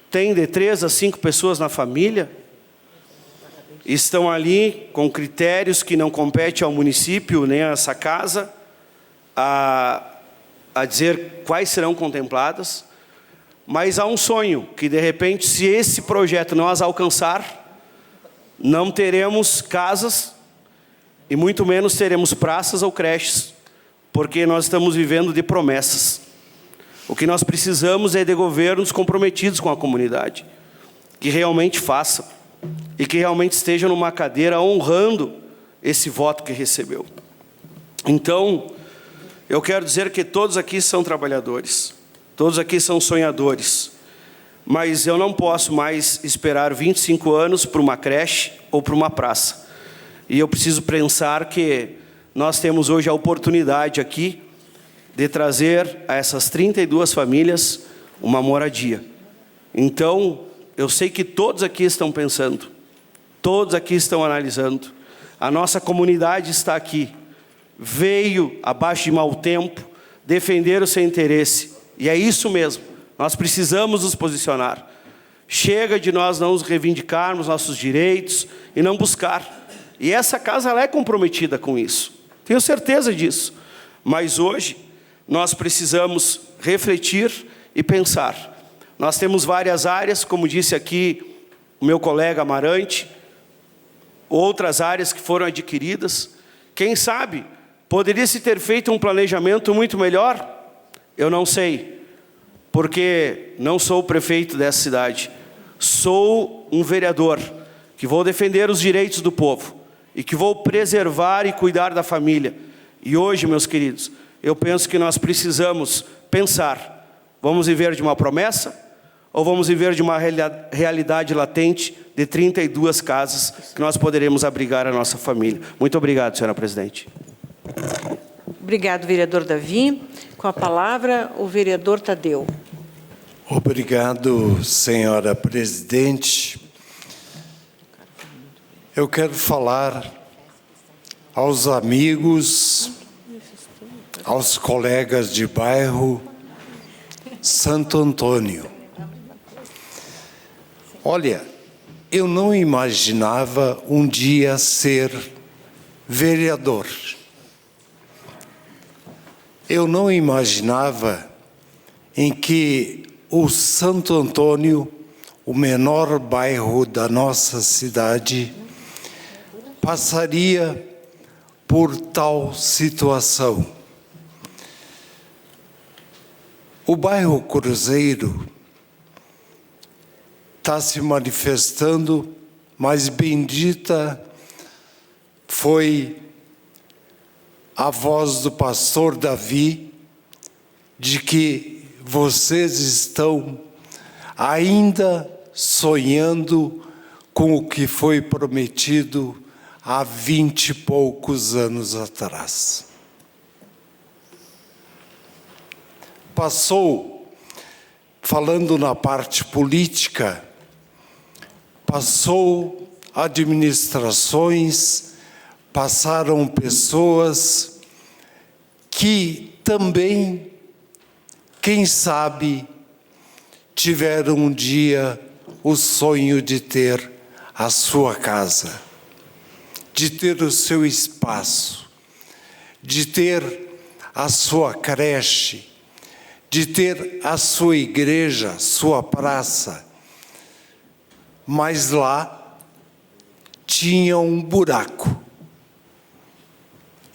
tem de 3 a 5 pessoas na família, estão ali com critérios que não competem ao município nem a essa casa, a dizer quais serão contempladas, mas há um sonho que, de repente, se esse projeto não as alcançar, não teremos casas e muito menos teremos praças ou creches, porque nós estamos vivendo de promessas. O que nós precisamos é de governos comprometidos com a comunidade, que realmente façam e que realmente estejam numa cadeira honrando esse voto que recebeu. Então, eu quero dizer que todos aqui são trabalhadores, todos aqui são sonhadores, mas eu não posso mais esperar 25 anos para uma creche ou para uma praça. E eu preciso pensar que nós temos hoje a oportunidade aqui de trazer a essas 32 famílias uma moradia. Então, eu sei que todos aqui estão pensando, todos aqui estão analisando. A nossa comunidade está aqui, veio abaixo de mau tempo, defender o seu interesse. E é isso mesmo, nós precisamos nos posicionar. Chega de nós não nos reivindicarmos nossos direitos e não buscar. E essa casa ela é comprometida com isso, tenho certeza disso. Mas hoje nós precisamos refletir e pensar. Nós temos várias áreas, como disse aqui o meu colega Amarante, outras áreas que foram adquiridas. Quem sabe poderia-se ter feito um planejamento muito melhor? Eu não sei, porque não sou o prefeito dessa cidade. Sou um vereador que vou defender os direitos do povo e que vou preservar e cuidar da família. E hoje, meus queridos, eu penso que nós precisamos pensar, vamos viver de uma promessa ou vamos viver de uma realidade latente de 32 casas que nós poderemos abrigar a nossa família. Muito obrigado, senhora presidente. Obrigado, vereador Davi. Com a palavra, o vereador Tadeu. Obrigado, senhora presidente. Eu quero falar aos amigos, aos colegas de bairro Santo Antônio. Olha, eu não imaginava um dia ser vereador. Eu não imaginava em que o Santo Antônio, o menor bairro da nossa cidade, passaria por tal situação. O bairro Cruzeiro está se manifestando, mas bendita foi a voz do pastor Davi, de que vocês estão ainda sonhando com o que foi prometido há 20 e poucos anos atrás. Passou, falando na parte política, passou administrações, passaram pessoas que também, quem sabe, tiveram um dia o sonho de ter a sua casa, de ter o seu espaço, de ter a sua creche, de ter a sua igreja, sua praça. Mas lá tinha um buraco,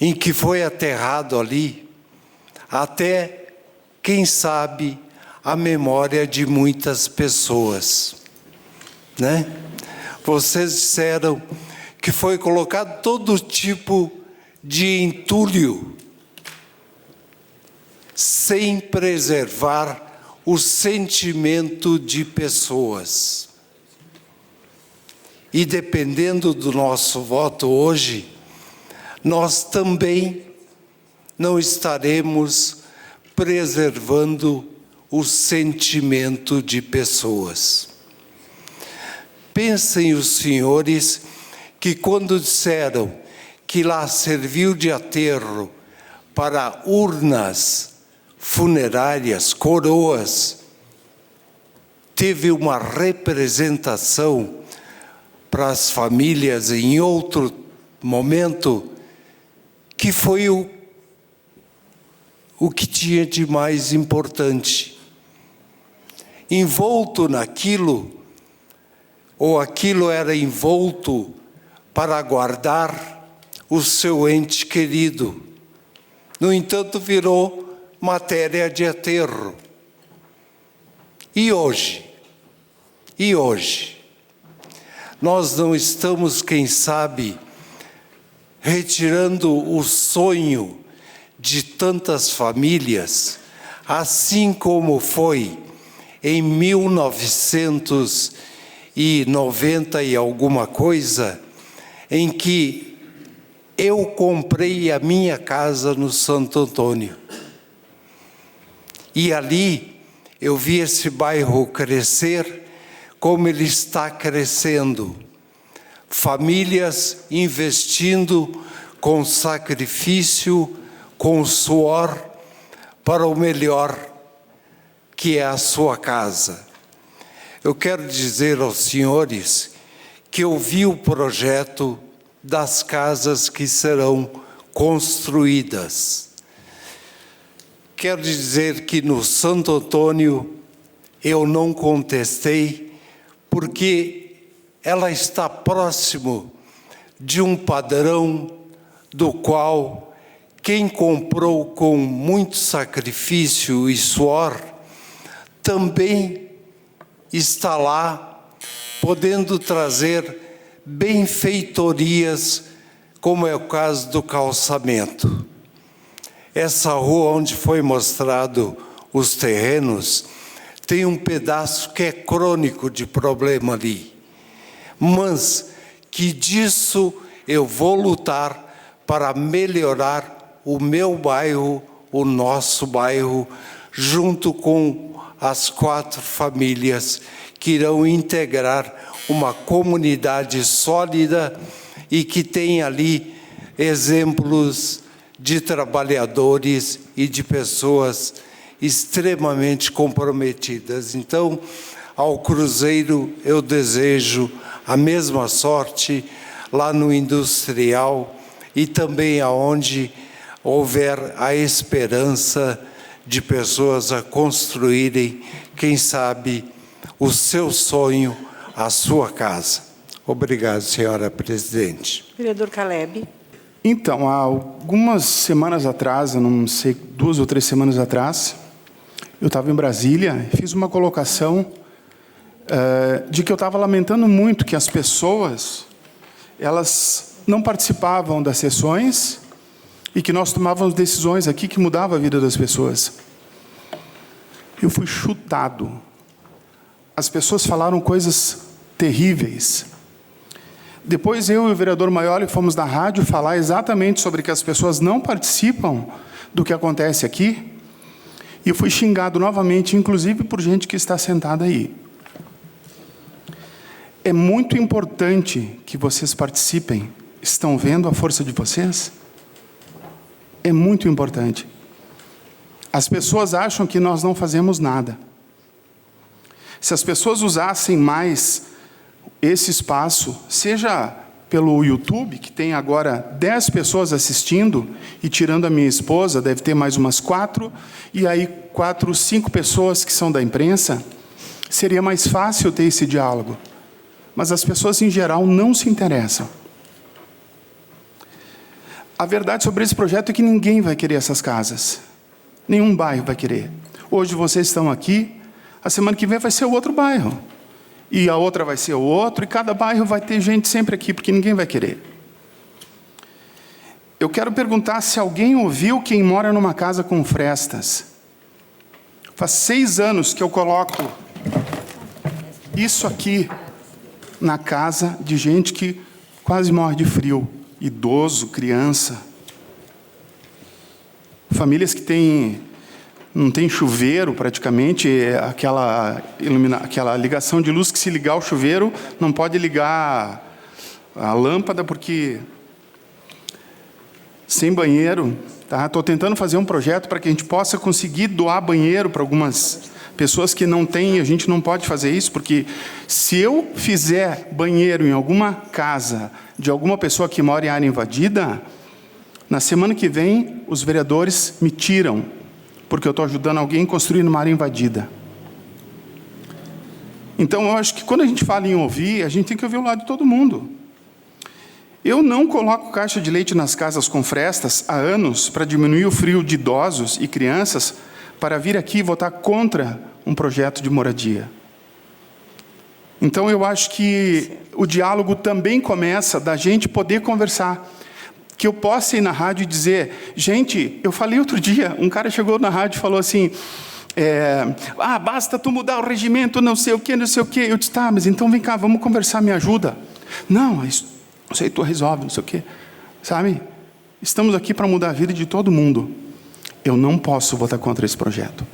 em que foi aterrado ali, até, quem sabe, a memória de muitas pessoas, né? Vocês disseram que foi colocado todo tipo de entulho, sem preservar o sentimento de pessoas. E dependendo do nosso voto hoje, nós também não estaremos preservando o sentimento de pessoas. Pensem os senhores que quando disseram que lá serviu de aterro para urnas funerárias, coroas, teve uma representação para as famílias em outro momento, que foi o que tinha de mais importante. Envolto naquilo, ou aquilo era envolto para guardar o seu ente querido. No entanto, virou matéria de aterro. E hoje? E hoje? Nós não estamos, quem sabe, retirando o sonho de tantas famílias, assim como foi em 1990 e alguma coisa, em que eu comprei a minha casa no Santo Antônio. E ali eu vi esse bairro crescer como ele está crescendo. Famílias investindo com sacrifício, com suor, para o melhor, que é a sua casa. Eu quero dizer aos senhores que eu vi o projeto das casas que serão construídas. Quero dizer que no Santo Antônio eu não contestei, porque ela está próximo de um padrão do qual quem comprou com muito sacrifício e suor também está lá, podendo trazer benfeitorias, como é o caso do calçamento. Essa rua onde foi mostrado os terrenos tem um pedaço que é crônico de problema ali, mas que disso eu vou lutar para melhorar o meu bairro, o nosso bairro, junto com as 4 famílias que irão integrar uma comunidade sólida e que tem ali exemplos de trabalhadores e de pessoas extremamente comprometidas. Então, ao Cruzeiro eu desejo a mesma sorte lá no industrial e também aonde houver a esperança de pessoas a construírem, quem sabe, o seu sonho, a sua casa. Obrigado, senhora presidente. Vereador Caleb. Então, há algumas semanas atrás, eu não sei, 2 ou 3 semanas atrás, eu estava em Brasília e fiz uma colocação de que eu estava lamentando muito que as pessoas, elas não participavam das sessões e que nós tomávamos decisões aqui que mudavam a vida das pessoas. Eu fui chutado. As pessoas falaram coisas terríveis. Depois eu e o vereador Maioli fomos na rádio falar exatamente sobre que as pessoas não participam do que acontece aqui. E eu fui xingado novamente, inclusive por gente que está sentada aí. É muito importante que vocês participem. Estão vendo a força de vocês? É muito importante. As pessoas acham que nós não fazemos nada. Se as pessoas usassem mais esse espaço, seja pelo YouTube, que tem agora 10 pessoas assistindo, e tirando a minha esposa, deve ter mais umas 4, e aí 4, 5 pessoas que são da imprensa, seria mais fácil ter esse diálogo. Mas as pessoas, em geral, não se interessam. A verdade sobre esse projeto é que ninguém vai querer essas casas. Nenhum bairro vai querer. Hoje vocês estão aqui, a semana que vem vai ser o outro bairro. E a outra vai ser o outro, e cada bairro vai ter gente sempre aqui, porque ninguém vai querer. Eu quero perguntar se alguém ouviu quem mora numa casa com frestas. Faz 6 anos que eu coloco isso aqui na casa de gente que quase morre de frio. Idoso, criança. Famílias que não tem chuveiro praticamente, aquela ligação de luz que se ligar o chuveiro, não pode ligar a lâmpada porque sem banheiro, Tá? Estou tentando fazer um projeto para que a gente possa conseguir doar banheiro para algumas pessoas que não têm. A gente não pode fazer isso, porque se eu fizer banheiro em alguma casa de alguma pessoa que mora em área invadida, na semana que vem os vereadores me tiram, porque eu estou ajudando alguém a construir numa área invadida. Então, eu acho que quando a gente fala em ouvir, a gente tem que ouvir o lado de todo mundo. Eu não coloco caixa de leite nas casas com frestas há anos para diminuir o frio de idosos e crianças, para vir aqui e votar contra um projeto de moradia. Então, eu acho que o diálogo também começa da gente poder conversar. Que eu possa ir na rádio e dizer, gente, eu falei outro dia, um cara chegou na rádio e falou assim, basta tu mudar o regimento, não sei o quê, não sei o quê. Eu disse, tá, mas então vem cá, vamos conversar, me ajuda. Não, isso, não sei, tu resolve, não sei o quê. Sabe? Estamos aqui para mudar a vida de todo mundo. Eu não posso votar contra esse projeto.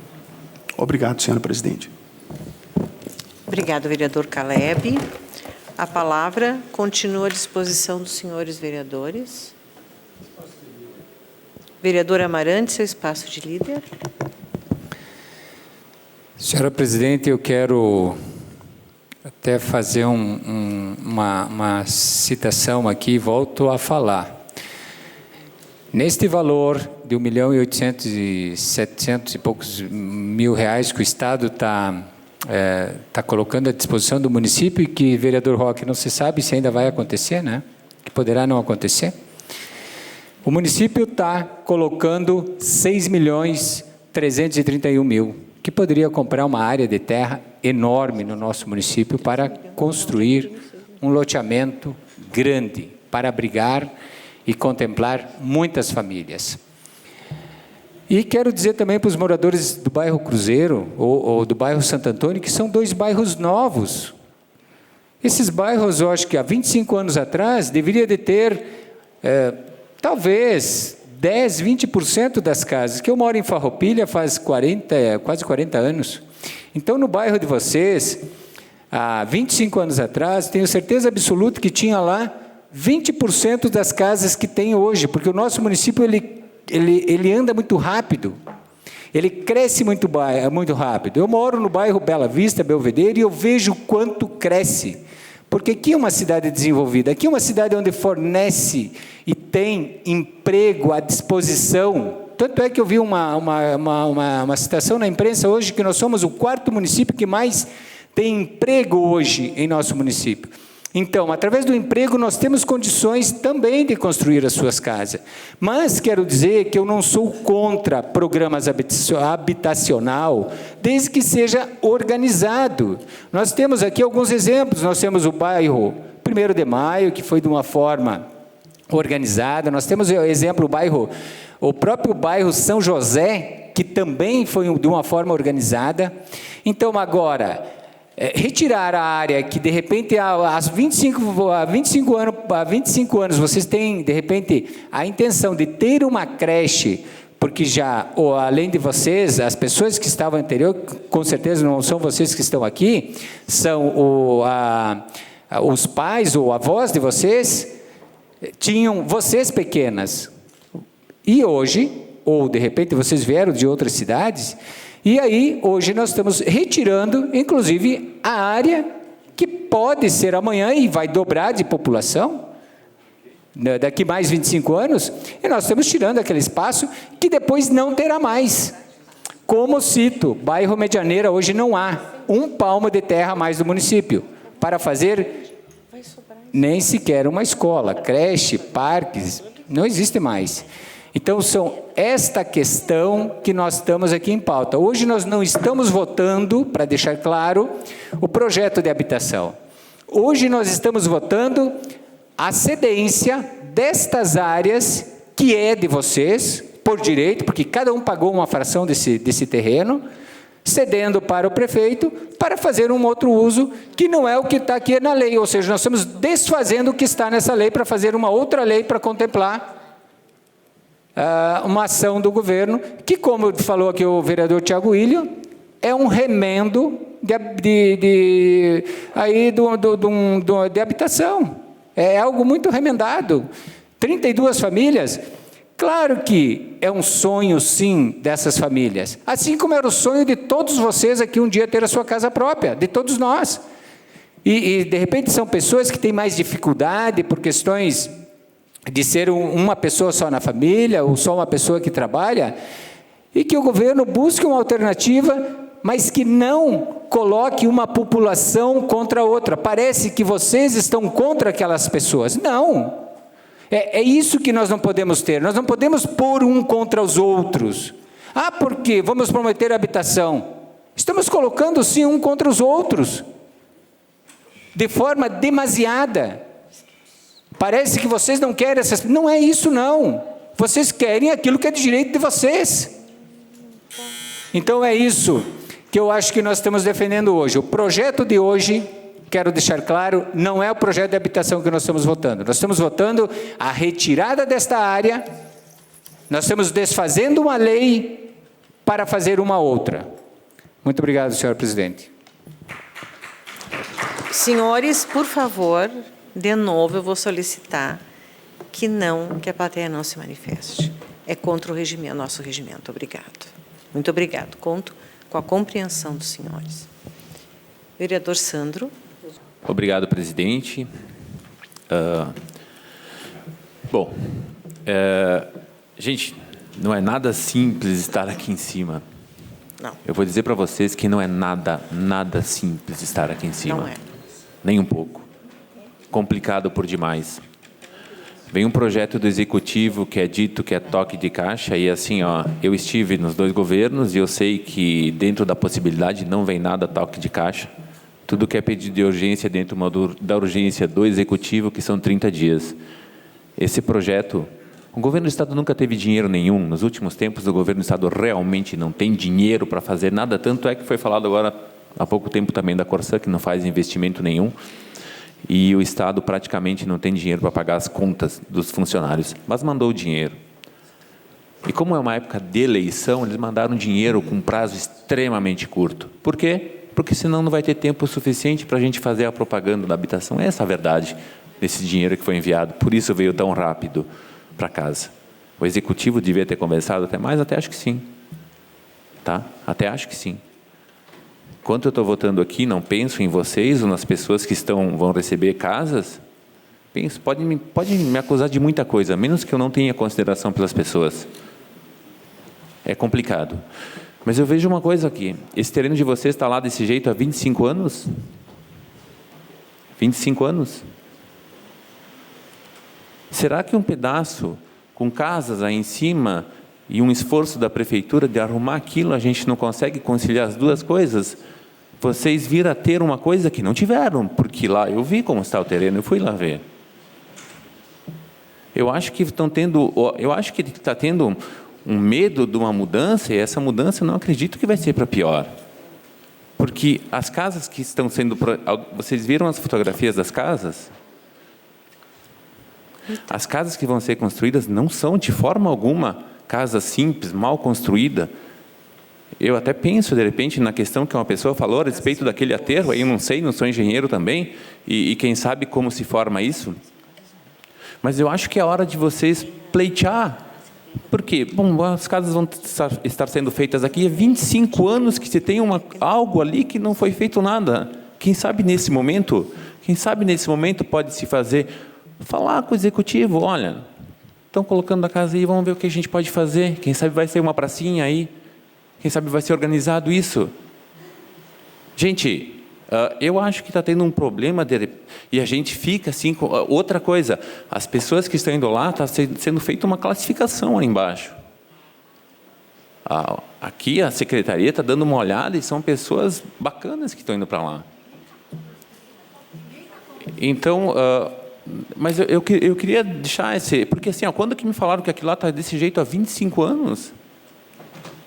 Obrigado, senhora presidente. Obrigado, vereador Caleb. A palavra continua à disposição dos senhores vereadores. Vereador Amarante, seu espaço de líder. Senhora presidente, eu quero até fazer uma citação aqui, volto a falar. Neste valor de 1.800.700 e poucos mil reais que o Estado está colocando à disposição do município, e que, vereador Roque, não se sabe se ainda vai acontecer, né? Que poderá não acontecer. O município está colocando 6.331.000, que poderia comprar uma área de terra enorme no nosso município para construir um loteamento grande, para abrigar e contemplar muitas famílias. E quero dizer também para os moradores do bairro Cruzeiro ou do bairro Santo Antônio, que são 2 bairros novos. Esses bairros, eu acho que há 25 anos atrás, deveria de ter, talvez, 10, 20% das casas, que eu moro em Farroupilha faz quase 40 anos. Então, no bairro de vocês, há 25 anos atrás, tenho certeza absoluta que tinha lá 20% das casas que tem hoje, porque o nosso município ele anda muito rápido, ele cresce muito rápido. Eu moro no bairro Bela Vista, Belvedere, e eu vejo quanto cresce, porque aqui é uma cidade desenvolvida, aqui é uma cidade onde fornece e tem emprego à disposição. Tanto é que eu vi uma citação na imprensa hoje, que nós somos o 4º município que mais tem emprego hoje em nosso município. Então, através do emprego, nós temos condições também de construir as suas casas. Mas quero dizer que eu não sou contra programas habitacional, desde que seja organizado. Nós temos aqui alguns exemplos. Nós temos o bairro 1º de Maio, que foi de uma forma organizada. Nós temos, por exemplo, o próprio bairro São José, que também foi de uma forma organizada. Então, agora, retirar a área que, de repente, há 25 anos, vocês têm, de repente, a intenção de ter uma creche, porque já, além de vocês, as pessoas que estavam anterior, com certeza não são vocês que estão aqui, são os pais ou avós de vocês, tinham vocês pequenas. E hoje, ou de repente vocês vieram de outras cidades, e aí hoje nós estamos retirando, inclusive, a área que pode ser amanhã e vai dobrar de população, daqui mais 25 anos, e nós estamos tirando aquele espaço que depois não terá mais. Como cito, bairro Medianeira, hoje não há um palmo de terra a mais do município, para fazer nem sequer uma escola, creche, parques, não existe mais. Então, são esta questão que nós estamos aqui em pauta. Hoje nós não estamos votando, para deixar claro, o projeto de habitação. Hoje nós estamos votando a cedência destas áreas, que é de vocês, por direito, porque cada um pagou uma fração desse terreno, cedendo para o prefeito, para fazer um outro uso, que não é o que está aqui na lei. Ou seja, nós estamos desfazendo o que está nessa lei, para fazer uma outra lei para contemplar uma ação do governo, que, como falou aqui o vereador Tiago Ilho, é um remendo de habitação. É algo muito remendado. 32 famílias, Claro que é um sonho, sim, dessas famílias. Assim como era o sonho de todos vocês aqui um dia ter a sua casa própria, de todos nós. E de repente, são pessoas que têm mais dificuldade por questões de ser uma pessoa só na família, ou só uma pessoa que trabalha, e que o governo busque uma alternativa, mas que não coloque uma população contra a outra. Parece que vocês estão contra aquelas pessoas. Não. É isso que nós não podemos ter. Nós não podemos pôr um contra os outros. Ah, por quê? Vamos prometer habitação. Estamos colocando, sim, um contra os outros. De forma demasiada. Parece que vocês não querem essas... Não é isso, não. Vocês querem aquilo que é de direito de vocês. Então é isso que eu acho que nós estamos defendendo hoje. O projeto de hoje, quero deixar claro, não é o projeto de habitação que nós estamos votando. Nós estamos votando a retirada desta área, nós estamos desfazendo uma lei para fazer uma outra. Muito obrigado, senhor presidente. Senhores, por favor, de novo eu vou solicitar que a plateia não se manifeste. É contra o regimento, nosso regimento. Obrigado. Muito obrigado. Conto com a compreensão dos senhores. Vereador Sandro. Obrigado, presidente. Gente, não é nada simples estar aqui em cima. Não. Eu vou dizer para vocês que não é nada simples estar aqui em cima. Não é. Nem um pouco. Complicado por demais. Vem um projeto do Executivo que é dito que é toque de caixa e assim, ó, eu estive nos dois governos e eu sei que dentro da possibilidade não vem nada toque de caixa. Tudo que é pedido de urgência dentro da urgência do Executivo, que são 30 dias. Esse projeto, o governo do Estado nunca teve dinheiro nenhum. Nos últimos tempos, o governo do Estado realmente não tem dinheiro para fazer nada. Tanto é que foi falado agora, há pouco tempo também da Corsã, que não faz investimento nenhum. E o Estado praticamente não tem dinheiro para pagar as contas dos funcionários, mas mandou o dinheiro. E como é uma época de eleição, eles mandaram dinheiro com prazo extremamente curto. Por quê? Porque senão não vai ter tempo suficiente para a gente fazer a propaganda da habitação. Essa é a verdade desse dinheiro que foi enviado. Por isso veio tão rápido para casa. O Executivo devia ter conversado até mais? Até acho que sim. Tá? Até acho que sim. Enquanto eu estou votando aqui, não penso em vocês ou nas pessoas que vão receber casas. Penso, pode me acusar de muita coisa, menos que eu não tenha consideração pelas pessoas. É complicado. Mas eu vejo uma coisa aqui. Esse terreno de vocês está lá desse jeito há 25 anos? 25 anos? Será que um pedaço com casas aí em cima e um esforço da prefeitura de arrumar aquilo, a gente não consegue conciliar as duas coisas? Vocês viram a ter uma coisa que não tiveram, porque lá eu vi como está o terreno, eu fui lá ver. Eu acho que está tendo um medo de uma mudança, e essa mudança eu não acredito que vai ser para pior. Porque as casas que estão sendo... Vocês viram as fotografias das casas? As casas que vão ser construídas não são, de forma alguma, casa simples, mal construída. Eu até penso, de repente, na questão que uma pessoa falou a respeito daquele aterro, aí eu não sei, não sou engenheiro também, e quem sabe como se forma isso. Mas eu acho que é hora de vocês pleitear. Por quê? Bom, as casas vão estar sendo feitas aqui há 25 anos que se tem algo ali que não foi feito nada. Quem sabe nesse momento pode se falar com o Executivo, olha, estão colocando a casa aí, vamos ver o que a gente pode fazer. Quem sabe vai ser uma pracinha aí. Quem sabe vai ser organizado isso. Gente, eu acho que está tendo um problema e a gente fica assim... Outra coisa, as pessoas que estão indo lá, está sendo feita uma classificação aí embaixo. Aqui a secretaria está dando uma olhada e são pessoas bacanas que estão indo para lá. Então... mas eu queria deixar esse... Porque assim, quando que me falaram que aquilo lá está desse jeito há 25 anos?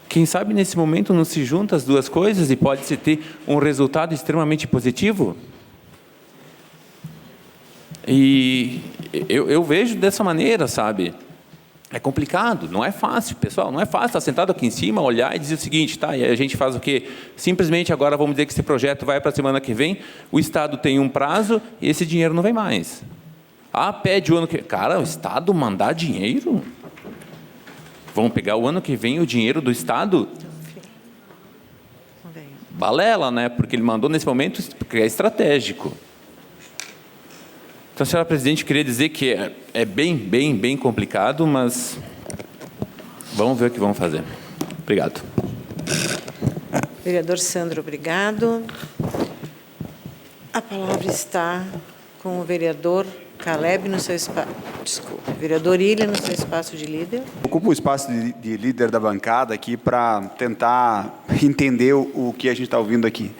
Quem sabe nesse momento não se junta as duas coisas e pode-se ter um resultado extremamente positivo? E eu vejo dessa maneira, sabe? É complicado, não é fácil, pessoal, não é fácil estar sentado aqui em cima, olhar e dizer o seguinte, tá, e a gente faz o quê? Simplesmente agora vamos dizer que esse projeto vai para a semana que vem, o Estado tem um prazo e esse dinheiro não vem mais. Pede o ano que... Cara, o Estado mandar dinheiro? Vão pegar o ano que vem o dinheiro do Estado? Balela, né? Porque ele mandou nesse momento, porque é estratégico. Então, senhora presidente, eu queria dizer que é bem complicado, mas vamos ver o que vamos fazer. Obrigado. Vereador Sandro, obrigado. A palavra está com o vereador Caleb no seu espaço. Desculpe, vereador Ilha no seu espaço de líder. Ocupo o espaço de líder da bancada aqui para tentar entender o que a gente está ouvindo aqui.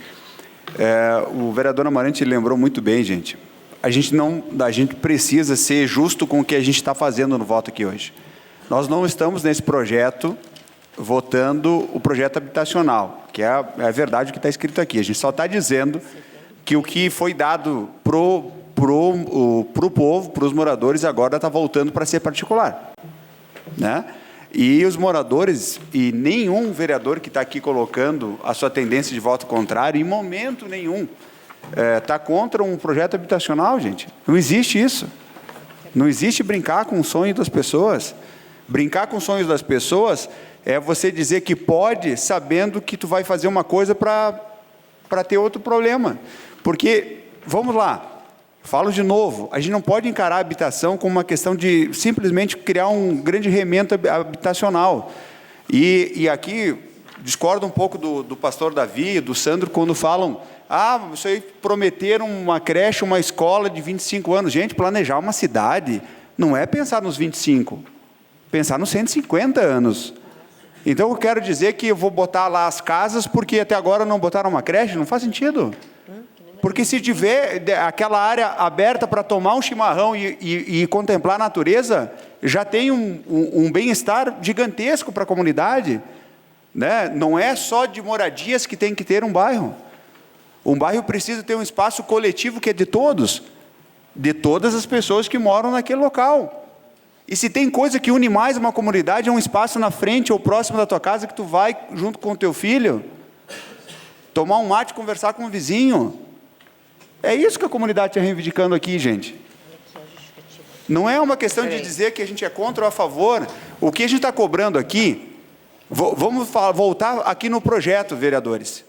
O vereador Amarante lembrou muito bem, gente. A gente precisa ser justo com o que a gente está fazendo no voto aqui hoje. Nós não estamos nesse projeto votando o projeto habitacional, que é a verdade o que está escrito aqui. A gente só está dizendo que o que foi dado pro povo, para os moradores, agora está voltando para ser particular, né? E os moradores, e nenhum vereador que está aqui colocando a sua tendência de voto contrário, em momento nenhum, está contra um projeto habitacional, gente. Não existe isso. Não existe brincar com o sonho das pessoas. Brincar com os sonhos das pessoas é você dizer que pode, sabendo que tu vai fazer uma coisa para ter outro problema. Porque, vamos lá, falo de novo, a gente não pode encarar a habitação como uma questão de simplesmente criar um grande remendo habitacional. E aqui, discordo um pouco do pastor Davi, do Sandro, quando falam, isso aí prometeram uma creche, uma escola de 25 anos. Gente, planejar uma cidade não é pensar nos 25, pensar nos 150 anos. Então, eu quero dizer que eu vou botar lá as casas porque até agora não botaram uma creche, não faz sentido. Porque se tiver aquela área aberta para tomar um chimarrão e contemplar a natureza, já tem um bem-estar gigantesco para a comunidade, né? Não é só de moradias que tem que ter um bairro. Um bairro precisa ter um espaço coletivo que é de todos, de todas as pessoas que moram naquele local. E se tem coisa que une mais uma comunidade, é um espaço na frente ou próximo da tua casa que tu vai junto com o teu filho, tomar um mate, conversar com o vizinho. É isso que a comunidade está reivindicando aqui, gente. Não é uma questão de dizer que a gente é contra ou a favor. O que a gente está cobrando aqui, vamos voltar aqui no projeto, vereadores.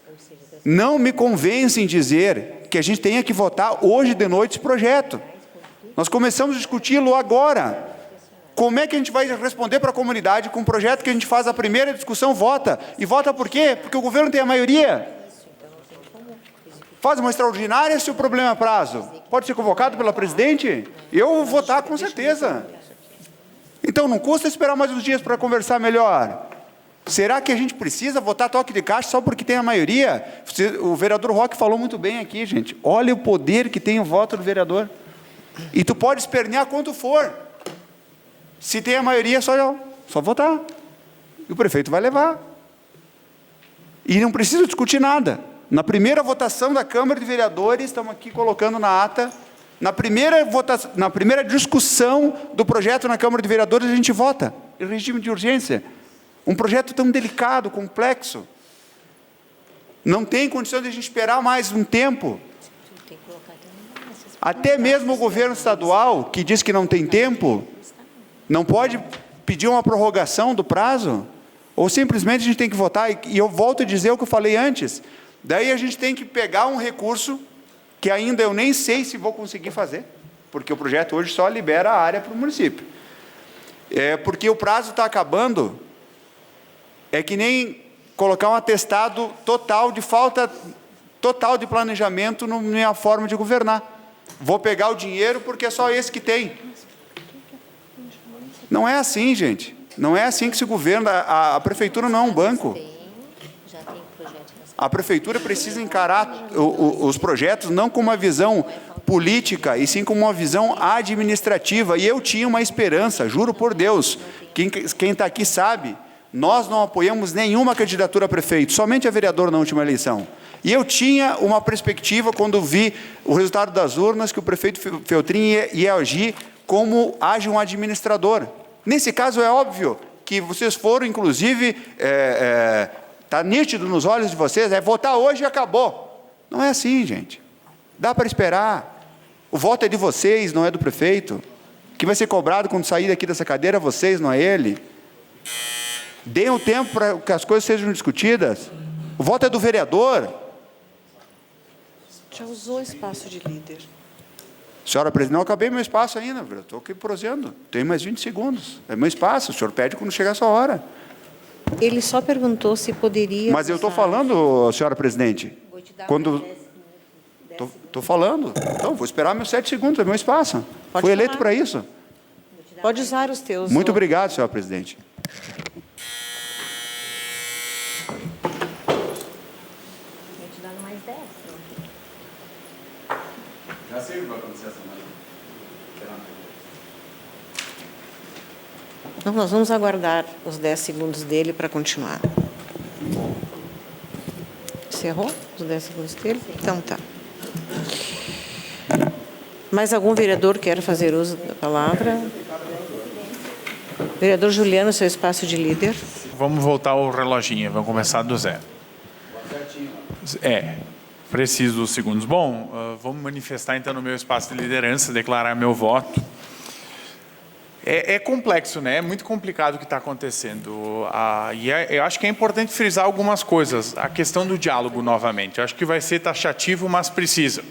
Não me convence em dizer que a gente tenha que votar hoje de noite esse projeto. Nós começamos a discuti-lo agora. Como é que a gente vai responder para a comunidade com um projeto que a gente faz a primeira discussão, vota? E vota por quê? Porque o governo tem a maioria. Faz uma extraordinária se o problema é prazo. Pode ser convocado pela presidente? Eu vou votar com certeza. Então, não custa esperar mais uns dias para conversar melhor. Será que a gente precisa votar toque de caixa só porque tem a maioria? O vereador Roque falou muito bem aqui, gente. Olha o poder que tem o voto do vereador. E tu pode espernear quanto for. Se tem a maioria, só votar. E o prefeito vai levar. E não precisa discutir nada. Na primeira votação da Câmara de Vereadores, estamos aqui colocando na ata, na primeira discussão do projeto na Câmara de Vereadores, a gente vota em regime de urgência. Um projeto tão delicado, complexo. Não tem condição de a gente esperar mais um tempo. Até mesmo o governo estadual, que diz que não tem tempo, não pode pedir uma prorrogação do prazo, ou simplesmente a gente tem que votar, e eu volto a dizer o que eu falei antes. Daí a gente tem que pegar um recurso que ainda eu nem sei se vou conseguir fazer, porque o projeto hoje só libera a área para o município. Porque o prazo está acabando, é que nem colocar um atestado total de falta total de planejamento na minha forma de governar. Vou pegar o dinheiro porque é só esse que tem. Não é assim, gente. Não é assim que se governa. A prefeitura não é um banco. A prefeitura precisa encarar os projetos não com uma visão política, e sim com uma visão administrativa. E eu tinha uma esperança, juro por Deus, quem está aqui sabe, nós não apoiamos nenhuma candidatura a prefeito, somente a vereador na última eleição. E eu tinha uma perspectiva, quando vi o resultado das urnas, que o prefeito Feltrin ia agir como age um administrador. Nesse caso, é óbvio que vocês foram, inclusive, está nítido nos olhos de vocês, votar hoje e acabou. Não é assim, gente. Dá para esperar. O voto é de vocês, não é do prefeito. Que vai ser cobrado quando sair daqui dessa cadeira, vocês, não é ele. Deem o tempo para que as coisas sejam discutidas. O voto é do vereador. Já usou o espaço de líder. Senhora presidente, não acabei meu espaço ainda, estou aqui prosseando. Tem mais 20 segundos. É meu espaço, o senhor pede quando chegar a sua hora. Ele só perguntou se poderia... Mas eu estou falando, senhora presidente. Quando... Estou falando. Então, vou esperar meus 7 segundos, é meu espaço. Fui eleito para isso. Pode usar os teus... Muito obrigado, senhora presidente. Já sei o que vai acontecer essa manhã. Não, nós vamos aguardar os 10 segundos dele para continuar. Encerrou os 10 segundos dele? Então tá. Mais algum vereador quer fazer uso da palavra? Vereador Juliano, seu espaço de líder. Vamos voltar ao reloginho, vamos começar do zero. Preciso dos segundos. Bom, vamos manifestar então no meu espaço de liderança, declarar meu voto. É complexo, né? É muito complicado o que está acontecendo. Eu acho que é importante frisar algumas coisas. A questão do diálogo, novamente. Eu acho que vai ser taxativo, mas precisa.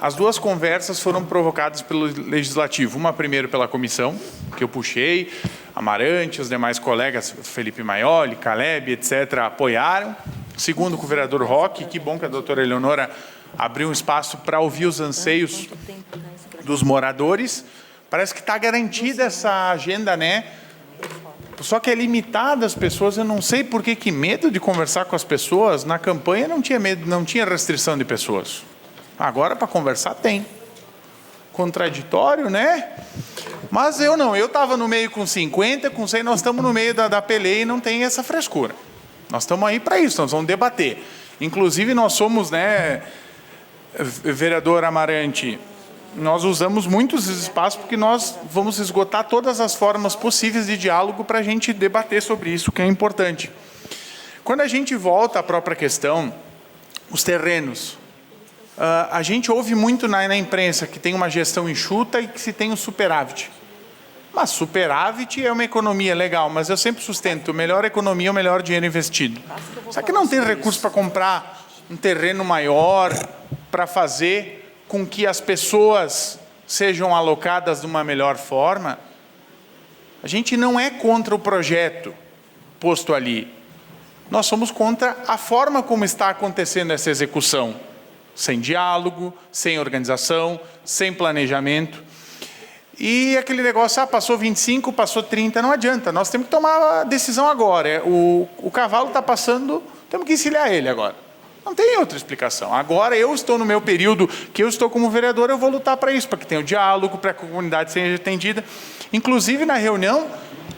As duas conversas foram provocadas pelo Legislativo. Uma primeiro pela comissão, que eu puxei, Amarante, os demais colegas, Felipe Maioli, Caleb, etc., apoiaram. Segundo, com o vereador Roque, que bom que a doutora Eleonora abriu um espaço para ouvir os anseios dos moradores. Parece que está garantida essa agenda, né? Só que é limitada as pessoas, eu não sei por que medo de conversar com as pessoas. Na campanha não tinha medo, não tinha restrição de pessoas. Agora, para conversar, tem. Contraditório, né? Mas eu não, eu estava no meio com 50, com 100, nós estamos no meio da peleia e não tem essa frescura. Nós estamos aí para isso, nós vamos debater. Inclusive, nós somos, né, vereador Amarante, nós usamos muitos espaços porque nós vamos esgotar todas as formas possíveis de diálogo para a gente debater sobre isso, que é importante. Quando a gente volta à própria questão, os terrenos, a gente ouve muito na imprensa que tem uma gestão enxuta e que se tem um superávit. Mas superávit é uma economia legal, mas eu sempre sustento, melhor economia é o melhor dinheiro investido. Será que não tem recurso para comprar um terreno maior, para fazer com que as pessoas sejam alocadas de uma melhor forma? A gente não é contra o projeto posto ali. Nós somos contra a forma como está acontecendo essa execução. Sem diálogo, sem organização, sem planejamento. E aquele negócio, passou 25, passou 30, não adianta. Nós temos que tomar a decisão agora. O cavalo está passando, temos que encilhar ele agora. Não tem outra explicação. Agora eu estou no meu período, que eu estou como vereador, eu vou lutar para isso, para que tenha o diálogo, para que a comunidade seja atendida. Inclusive, na reunião,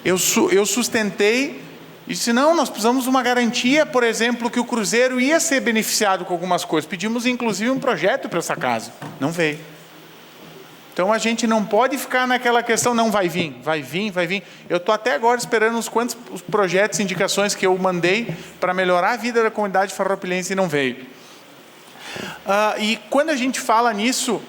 eu sustentei e disse, não, nós precisamos de uma garantia, por exemplo, que o Cruzeiro ia ser beneficiado com algumas coisas. Pedimos, inclusive, um projeto para essa casa. Não veio. Então, a gente não pode ficar naquela questão, não, vai vir, vai vir, vai vir. Eu estou até agora esperando os projetos, indicações que eu mandei para melhorar a vida da comunidade farroupilense e não veio. E quando a gente fala nisso,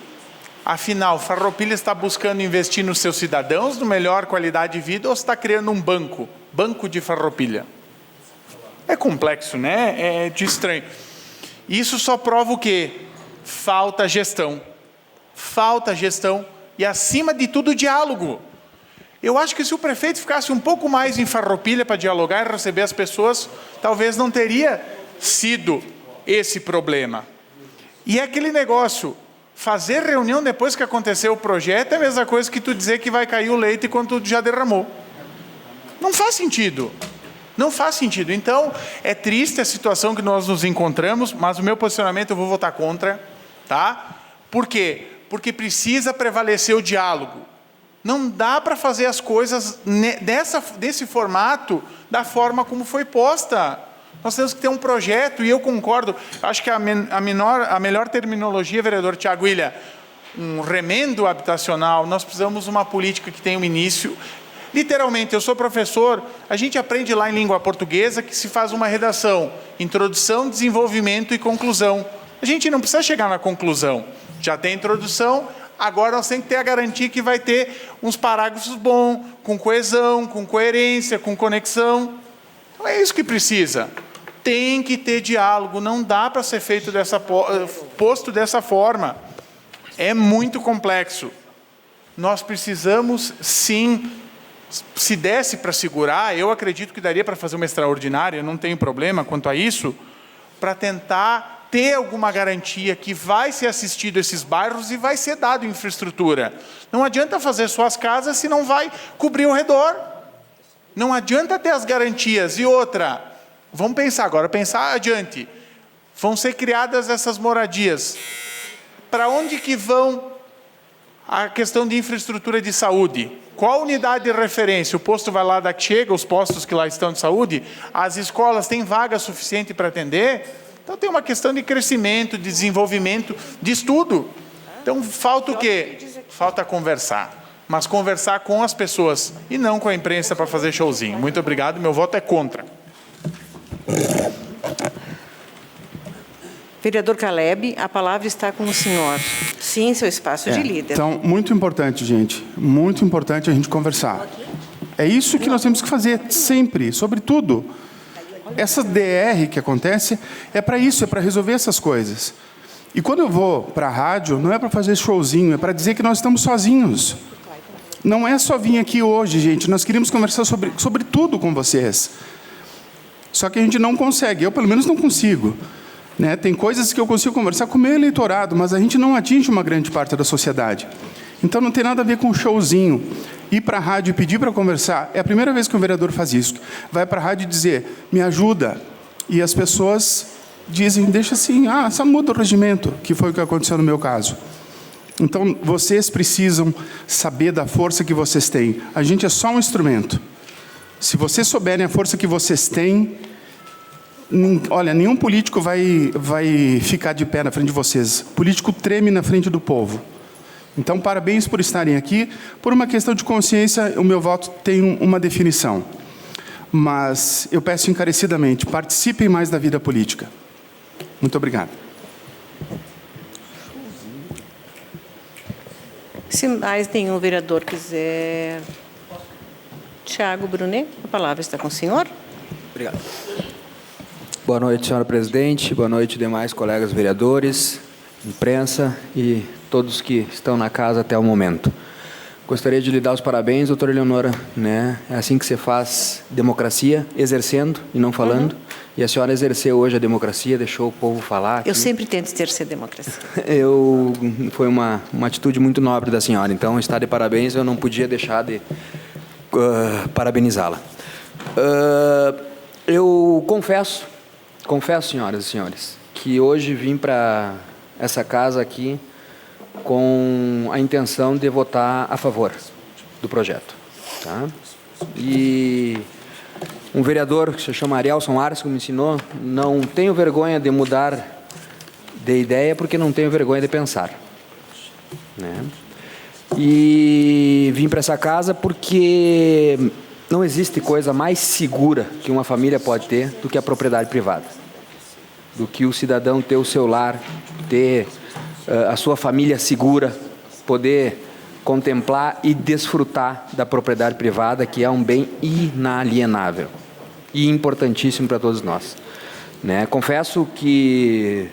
afinal, Farroupilha está buscando investir nos seus cidadãos, no melhor qualidade de vida, ou está criando um banco de Farroupilha? É complexo, né? É de estranho. Isso só prova o quê? Falta gestão. Falta gestão e, acima de tudo, diálogo. Eu acho que se o prefeito ficasse um pouco mais em Farroupilha para dialogar e receber as pessoas, talvez não teria sido esse problema. E é aquele negócio, fazer reunião depois que aconteceu o projeto é a mesma coisa que tu dizer que vai cair o leite quando tu já derramou. Não faz sentido. Não faz sentido. Então, é triste a situação que nós nos encontramos, mas o meu posicionamento eu vou votar contra, tá? Por quê? Porque precisa prevalecer o diálogo. Não dá para fazer as coisas desse formato, da forma como foi posta. Nós temos que ter um projeto, e eu concordo, acho que a melhor terminologia, vereador Tiago Ilha, um remendo habitacional, nós precisamos de uma política que tenha um início. Literalmente, eu sou professor, a gente aprende lá em língua portuguesa que se faz uma redação, introdução, desenvolvimento e conclusão. A gente não precisa chegar na conclusão. Já tem introdução, agora nós temos que ter a garantia que vai ter uns parágrafos bons, com coesão, com coerência, com conexão. Não é isso que precisa. Tem que ter diálogo, não dá para ser feito posto dessa forma. É muito complexo. Nós precisamos, sim, se desse para segurar, eu acredito que daria para fazer uma extraordinária, eu não tenho problema quanto a isso, para tentar ter alguma garantia que vai ser assistido esses bairros e vai ser dado infraestrutura. Não adianta fazer suas casas se não vai cobrir o redor. Não adianta ter as garantias. E outra, vamos pensar agora, pensar adiante. Vão ser criadas essas moradias. Para onde que vão a questão de infraestrutura de saúde? Qual unidade de referência? O posto vai lá da que chega, os postos que lá estão de saúde? As escolas têm vaga suficiente para atender? Então tem uma questão de crescimento, de desenvolvimento, de estudo. Então falta o quê? Falta conversar. Mas conversar com as pessoas e não com a imprensa para fazer showzinho. Muito obrigado, meu voto é contra. Vereador Caleb, a palavra está com o senhor. Sim, seu espaço de líder. Então, muito importante, gente. Muito importante a gente conversar. É isso que nós temos que fazer sempre, sobre tudo. Essa DR que acontece é para isso, é para resolver essas coisas. E quando eu vou para a rádio, não é para fazer showzinho, é para dizer que nós estamos sozinhos. Não é só vir aqui hoje, gente. Nós queríamos conversar sobre tudo com vocês. Só que a gente não consegue. Eu, pelo menos, não consigo. Né? Tem coisas que eu consigo conversar com o meu eleitorado, mas a gente não atinge uma grande parte da sociedade. Então, não tem nada a ver com showzinho. Ir para a rádio e pedir para conversar, é a primeira vez que um vereador faz isso. Vai para a rádio e dizer, me ajuda. E as pessoas dizem, deixa assim, só muda o regimento, que foi o que aconteceu no meu caso. Então, vocês precisam saber da força que vocês têm. A gente é só um instrumento. Se vocês souberem a força que vocês têm, olha, nenhum político vai ficar de pé na frente de vocês. O político treme na frente do povo. Então, parabéns por estarem aqui. Por uma questão de consciência, o meu voto tem uma definição. Mas eu peço encarecidamente, participem mais da vida política. Muito obrigado. Se mais nenhum vereador quiser... Tiago Brunet, a palavra está com o senhor. Obrigado. Boa noite, senhora presidente. Boa noite, demais colegas vereadores, imprensa e todos que estão na casa até o momento. Gostaria de lhe dar os parabéns, doutora Eleonora. Né? É assim que se faz democracia, exercendo e não falando. E a senhora exerceu hoje a democracia, deixou o povo falar. Eu sempre tento exercer democracia. Foi uma atitude muito nobre da senhora. Então, está de parabéns, eu não podia deixar de parabenizá-la. Eu confesso, senhoras e senhores, que hoje vim para essa casa aqui com a intenção de votar a favor do projeto. Tá? E um vereador que se chama Arielson Ars, que me ensinou, não tenho vergonha de mudar de ideia porque não tenho vergonha de pensar. Né? E vim para essa casa porque não existe coisa mais segura que uma família pode ter do que a propriedade privada. Do que o cidadão ter o seu lar, ter a sua família segura, poder contemplar e desfrutar da propriedade privada, que é um bem inalienável e importantíssimo para todos nós. Né? Confesso que,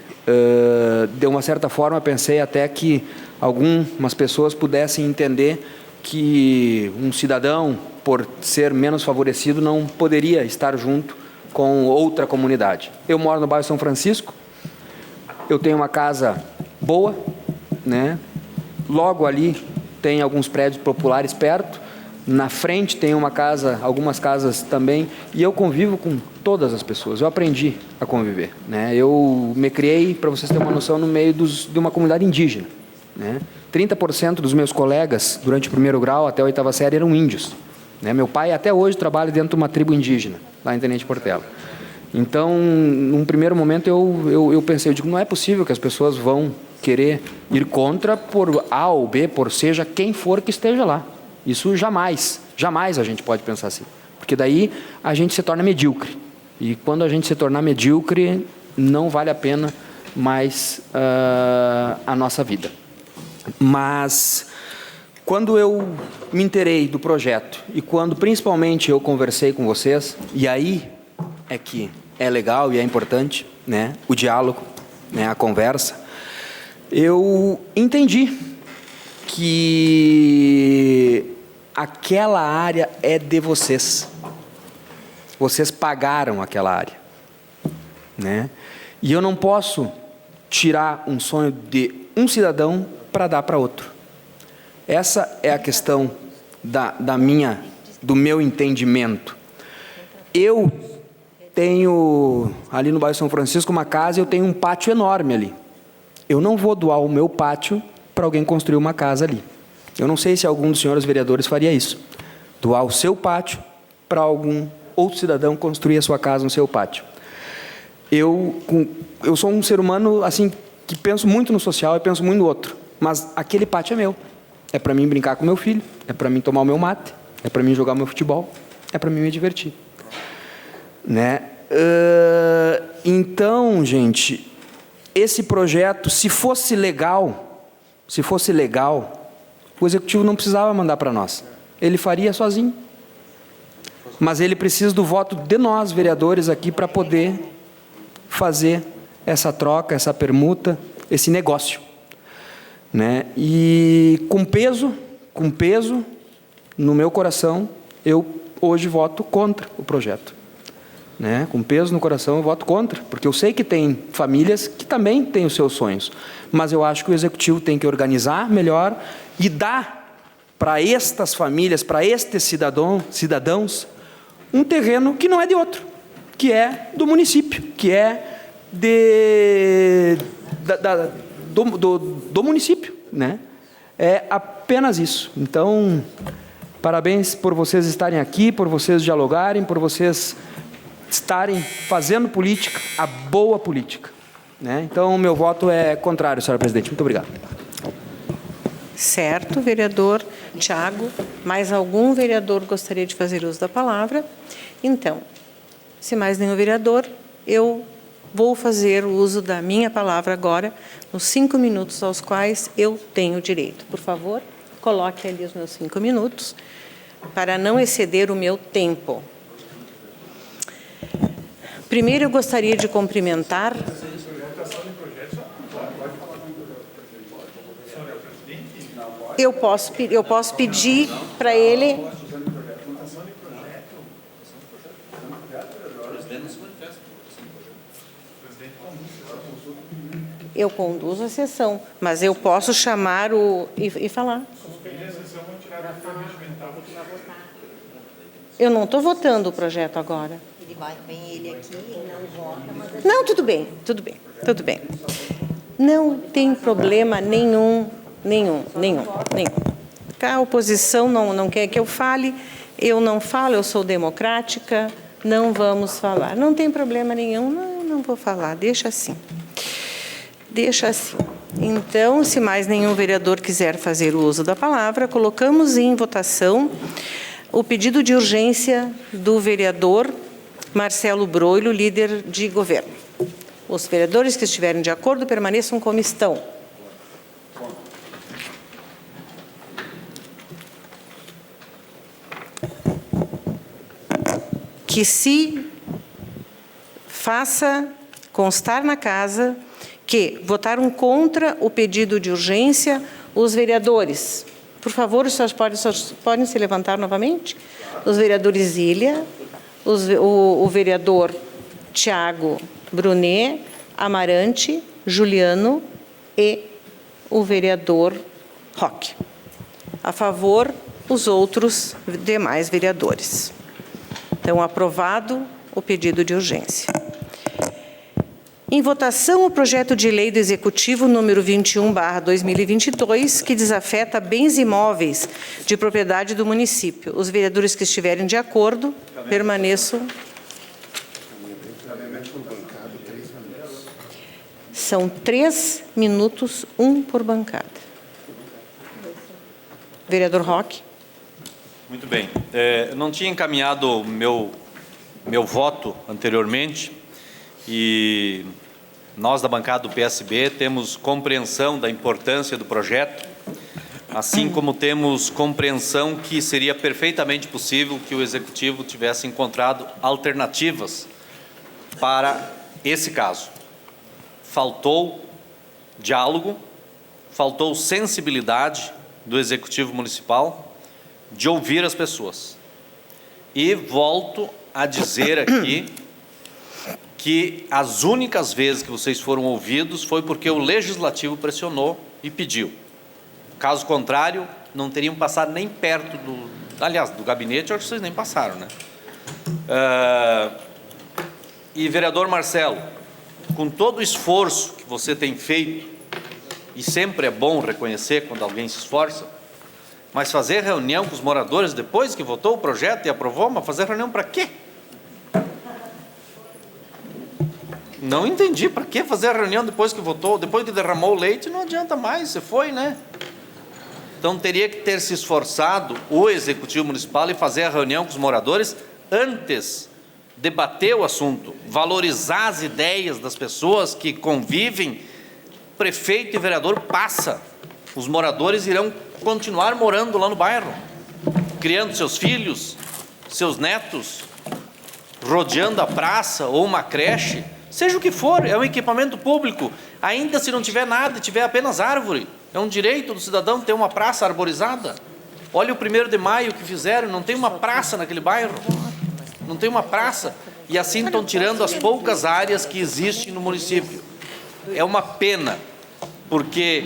de uma certa forma, pensei até que algumas pessoas pudessem entender que um cidadão, por ser menos favorecido, não poderia estar junto com outra comunidade. Eu moro no bairro São Francisco, eu tenho uma casa boa, né? Logo ali tem alguns prédios populares perto, na frente tem uma casa, algumas casas também, e eu convivo com todas as pessoas, eu aprendi a conviver. Né? Eu me criei, para vocês terem uma noção, no meio de uma comunidade indígena. Né? 30% dos meus colegas, durante o primeiro grau até a 8ª série, eram índios. Né? Meu pai até hoje trabalha dentro de uma tribo indígena, lá em Tenente Portela. Então, num primeiro momento, eu pensei, eu digo, não é possível que as pessoas vão querer ir contra por A ou B, por seja quem for que esteja lá. Isso jamais a gente pode pensar assim. Porque daí a gente se torna medíocre. E quando a gente se tornar medíocre, não vale a pena mais a nossa vida. Mas, quando eu me inteirei do projeto e quando principalmente eu conversei com vocês, e aí é que é legal e é importante, né, o diálogo, né, a conversa. Eu entendi que aquela área é de vocês. Vocês pagaram aquela área, né? E eu não posso tirar um sonho de um cidadão para dar para outro. Essa é a questão do meu entendimento. Eu tenho ali no bairro São Francisco uma casa, eu tenho um pátio enorme ali. Eu não vou doar o meu pátio para alguém construir uma casa ali. Eu não sei se algum dos senhores vereadores faria isso. Doar o seu pátio para algum outro cidadão construir a sua casa no seu pátio. Eu sou um ser humano assim que penso muito no social e penso muito no outro. Mas aquele pátio é meu. É para mim brincar com meu filho, é para mim tomar o meu mate, é para mim jogar meu futebol, é para mim me divertir. Né? Então, gente, esse projeto, se fosse legal, o Executivo não precisava mandar para nós. Ele faria sozinho. Mas ele precisa do voto de nós, vereadores, aqui, para poder fazer essa troca, essa permuta, esse negócio. Né? E com peso no meu coração, eu hoje voto contra o projeto. Né? Com peso no coração, eu voto contra, porque eu sei que tem famílias que também têm os seus sonhos, mas eu acho que o Executivo tem que organizar melhor e dar para estas famílias, para estes cidadãos, um terreno que não é de outro, que é do município, que é do município. Né? É apenas isso. Então, parabéns por vocês estarem aqui, por vocês dialogarem, por vocês estarem fazendo política, a boa política. Né? Então, o meu voto é contrário, senhora presidente. Muito obrigado. Certo, vereador Tiago. Mais algum vereador gostaria de fazer uso da palavra? Então, se mais nenhum vereador, eu vou fazer o uso da minha palavra agora, nos 5 minutos aos quais eu tenho direito. Por favor, coloque ali os meus 5 minutos, para não exceder o meu tempo. Primeiro, eu gostaria de cumprimentar... Eu posso pedir para ele... Eu conduzo a sessão, mas eu posso chamar e falar. Eu não estou votando o projeto agora. Vem ele aqui e não vota. Não, tudo bem. Não tem problema nenhum. A oposição não quer que eu fale, eu não falo, eu sou democrática, não vamos falar. Não tem problema nenhum, não vou falar, deixa assim. Então, se mais nenhum vereador quiser fazer o uso da palavra, colocamos em votação o pedido de urgência do vereador Marcelo Broilo, líder de governo. Os vereadores que estiverem de acordo permaneçam como estão. Que se faça constar na casa que votaram contra o pedido de urgência os vereadores. Por favor, os senhores podem se levantar novamente? Os vereadores Ilha, o vereador Tiago Brunet, Amarante, Juliano e o vereador Roque. A favor, os outros demais vereadores. Então, aprovado o pedido de urgência. Em votação, o projeto de lei do Executivo número 21/2022, que desafeta bens imóveis de propriedade do município. Os vereadores que estiverem de acordo, permaneçam. São 3 minutos, 1 por bancada. Vereador Roque. Muito bem. Eu não tinha encaminhado o meu voto anteriormente e nós da bancada do PSB temos compreensão da importância do projeto, assim como temos compreensão que seria perfeitamente possível que o Executivo tivesse encontrado alternativas para esse caso. Faltou diálogo, faltou sensibilidade do Executivo Municipal de ouvir as pessoas. E volto a dizer aqui que as únicas vezes que vocês foram ouvidos foi porque o Legislativo pressionou e pediu. Caso contrário, não teriam passado nem perto do gabinete, acho que vocês nem passaram, né? E, vereador Marcelo, com todo o esforço que você tem feito, e sempre é bom reconhecer quando alguém se esforça, mas fazer reunião com os moradores depois que votou o projeto e aprovou, mas fazer reunião para quê? Não entendi, para que fazer a reunião depois que votou, depois que derramou o leite, não adianta mais, você foi, né? Então teria que ter se esforçado o Executivo Municipal e fazer a reunião com os moradores antes, debater o assunto, valorizar as ideias das pessoas que convivem. Prefeito e vereador passa, os moradores irão continuar morando lá no bairro, criando seus filhos, seus netos, rodeando a praça ou uma creche, seja o que for, é um equipamento público, ainda se não tiver nada, tiver apenas árvore, é um direito do cidadão ter uma praça arborizada. Olha o 1º de maio que fizeram, não tem uma praça naquele bairro, não tem uma praça, e assim estão tirando as poucas áreas que existem no município. É uma pena, porque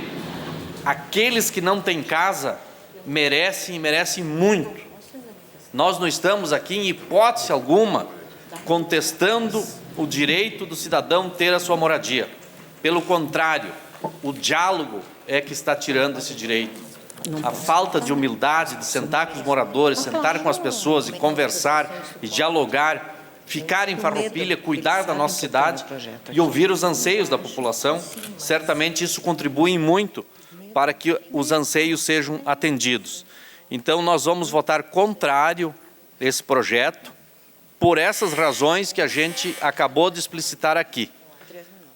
aqueles que não têm casa merecem, e merecem muito. Nós não estamos aqui, em hipótese alguma, contestando o direito do cidadão ter a sua moradia. Pelo contrário, o diálogo é que está tirando esse direito. A falta de humildade de sentar com os moradores, sentar com as pessoas e conversar e dialogar, ficar em Farroupilha, cuidar da nossa cidade e ouvir os anseios da população, certamente isso contribui muito para que os anseios sejam atendidos. Então, nós vamos votar contrário a esse projeto, por essas razões que a gente acabou de explicitar aqui.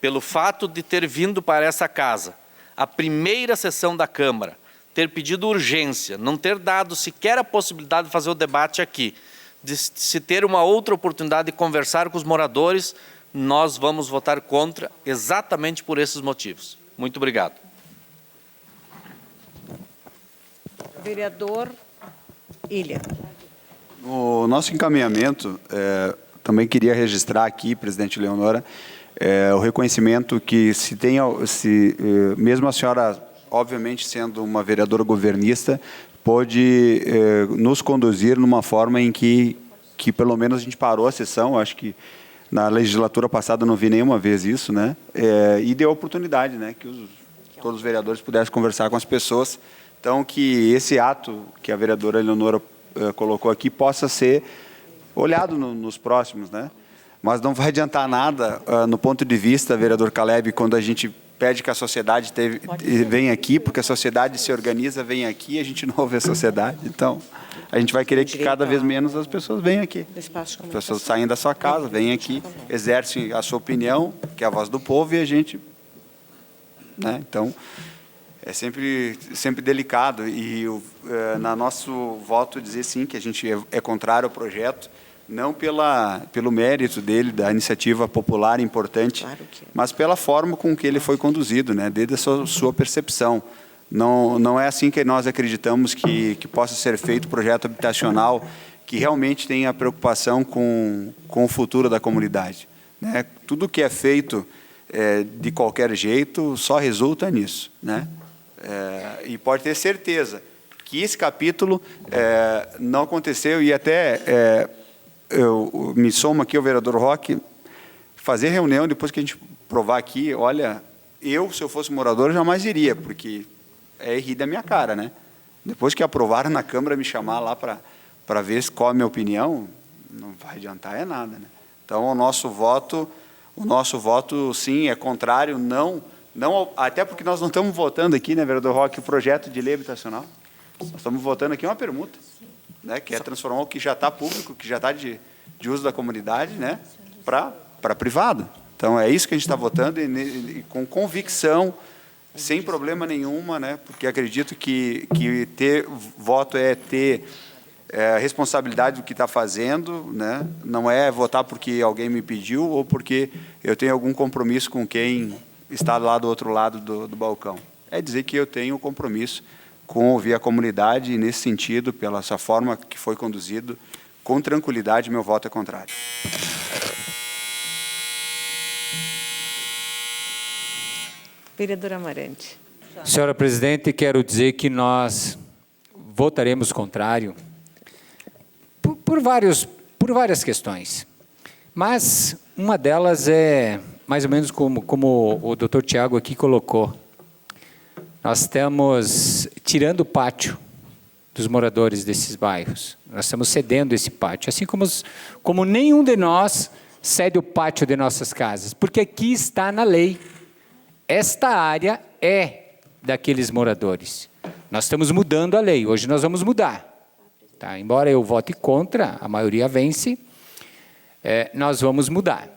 Pelo fato de ter vindo para essa casa, a primeira sessão da Câmara, ter pedido urgência, não ter dado sequer a possibilidade de fazer o debate aqui, de se ter uma outra oportunidade de conversar com os moradores, nós vamos votar contra exatamente por esses motivos. Muito obrigado. Vereador Ilha. No nosso encaminhamento, também queria registrar aqui, presidente Leonora, o reconhecimento que mesmo a senhora, obviamente sendo uma vereadora governista, pôde nos conduzir numa forma em que pelo menos a gente parou a sessão, acho que na legislatura passada não vi nenhuma vez isso, né? E deu a oportunidade, né, que todos os vereadores pudessem conversar com as pessoas. Então, que esse ato que a vereadora Leonora colocou aqui possa ser olhado nos próximos, né? Mas não vai adiantar nada no ponto de vista, vereador Caleb, quando a gente pede que a sociedade venha aqui, porque a sociedade se organiza, vem aqui, a gente não ouve a sociedade. Então, a gente vai querer que cada vez menos as pessoas venham aqui. As pessoas saem da sua casa, vêm aqui, exercem a sua opinião, que é a voz do povo, e a gente... né? Então, é sempre delicado. E na nosso voto dizer sim, que a gente é contrário ao projeto, não pelo mérito dele, da iniciativa popular importante, mas pela forma com que ele foi conduzido, né, desde a sua percepção. Não é assim que nós acreditamos que possa ser feito projeto habitacional que realmente tenha preocupação com o futuro da comunidade, né? Tudo que é feito de qualquer jeito só resulta nisso, né? E pode ter certeza que esse capítulo não aconteceu, e até... eu me somo aqui ao vereador Roque, fazer reunião depois que a gente provar aqui, olha, se eu fosse morador, eu jamais iria, porque é rir da minha cara, né? Depois que aprovaram na Câmara, me chamar lá para ver qual a minha opinião, não vai adiantar nada, né? Então, o nosso voto, sim, é contrário, não, até porque nós não estamos votando aqui, né, vereador Roque, o projeto de lei habitacional, nós estamos votando aqui uma permuta, né, que é transformar o que já está público, que já está de uso da comunidade, né, para privado. Então, é isso que a gente está votando, e com convicção, sem problema nenhuma, né, porque acredito que ter voto é ter É a responsabilidade do que está fazendo, né? Não é votar porque alguém me pediu ou porque eu tenho algum compromisso com quem está lá do outro lado do balcão. É dizer que eu tenho um compromisso com ouvir a comunidade e, nesse sentido, pela sua forma que foi conduzido, com tranquilidade, meu voto é contrário. Vereador Amarante. Senhora presidente, quero dizer que nós votaremos contrário por várias questões. Mas uma delas é mais ou menos como o doutor Tiago aqui colocou. Nós estamos tirando o pátio dos moradores desses bairros. Nós estamos cedendo esse pátio, assim como nenhum de nós cede o pátio de nossas casas, porque aqui está na lei. Esta área é daqueles moradores. Nós estamos mudando a lei, hoje nós vamos mudar. Tá? Embora eu vote contra, a maioria vence, nós vamos mudar.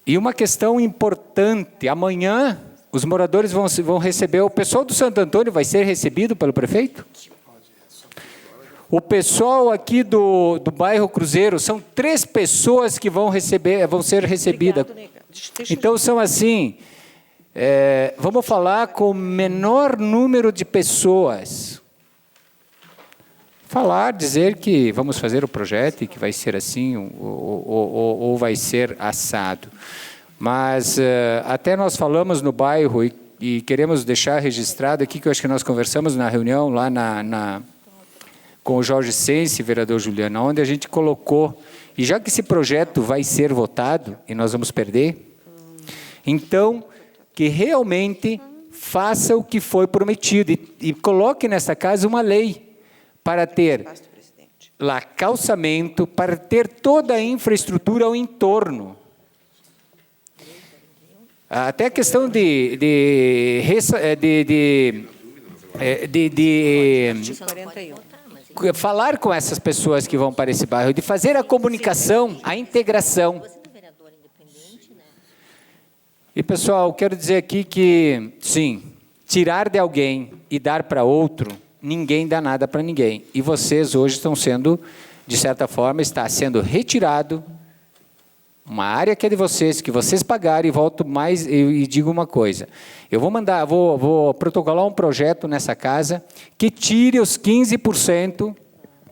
E uma questão importante, amanhã os moradores vão receber, o pessoal do Santo Antônio vai ser recebido pelo prefeito? O pessoal aqui do bairro Cruzeiro, são 3 pessoas que vão ser recebidas. Então são assim, vamos falar com o menor número de pessoas. Dizer que vamos fazer o projeto e que vai ser assim ou vai ser assado. Mas até nós falamos no bairro e queremos deixar registrado aqui, que eu acho que nós conversamos na reunião lá com o Jorge Sense, vereador Juliano, onde a gente colocou, e já que esse projeto vai ser votado e nós vamos perder, então que realmente faça o que foi prometido e coloque nessa casa uma lei para ter lá calçamento, para ter toda a infraestrutura ao entorno. Até a questão de falar com essas pessoas que vão para esse bairro, de fazer a comunicação, a integração. E, pessoal, quero dizer aqui que, sim, tirar de alguém e dar para outro, ninguém dá nada para ninguém. E vocês hoje estão sendo, de certa forma, está sendo retirado uma área que é de vocês, que vocês pagaram, e volto mais e digo uma coisa. Eu vou protocolar um projeto nessa casa que tire os 15%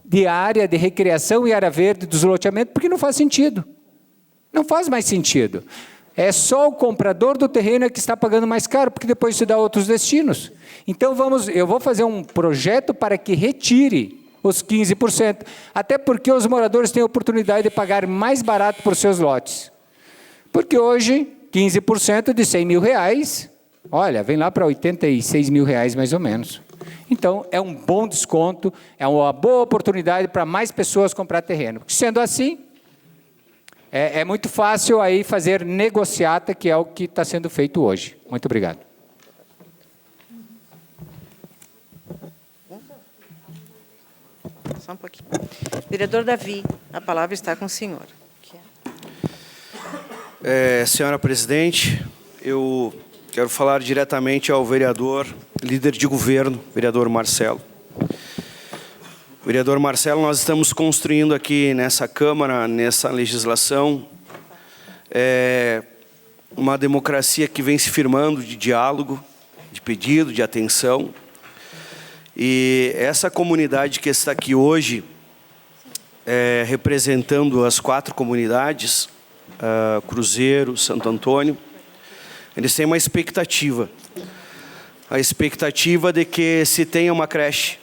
de área de recreação e área verde dos loteamentos, porque não faz sentido. Não faz mais sentido. É só o comprador do terreno que está pagando mais caro, porque depois se dá outros destinos. Então eu vou fazer um projeto para que retire os 15%, até porque os moradores têm a oportunidade de pagar mais barato por seus lotes. Porque hoje, 15% de R$100 mil, olha, vem lá para R$86 mil mais ou menos. Então, é um bom desconto, é uma boa oportunidade para mais pessoas comprar terreno. Sendo assim, é muito fácil aí fazer negociata, que é o que está sendo feito hoje. Muito obrigado. Só um pouquinho. Vereador Davi, a palavra está com o senhor. Senhora presidente, eu quero falar diretamente ao vereador, líder de governo, vereador Marcelo. Vereador Marcelo, nós estamos construindo aqui nessa Câmara, nessa legislação, uma democracia que vem se firmando de diálogo, de pedido, de atenção. E essa comunidade que está aqui hoje, representando as 4 comunidades, Cruzeiro, Santo Antônio, eles têm uma expectativa. A expectativa de que se tenha uma creche,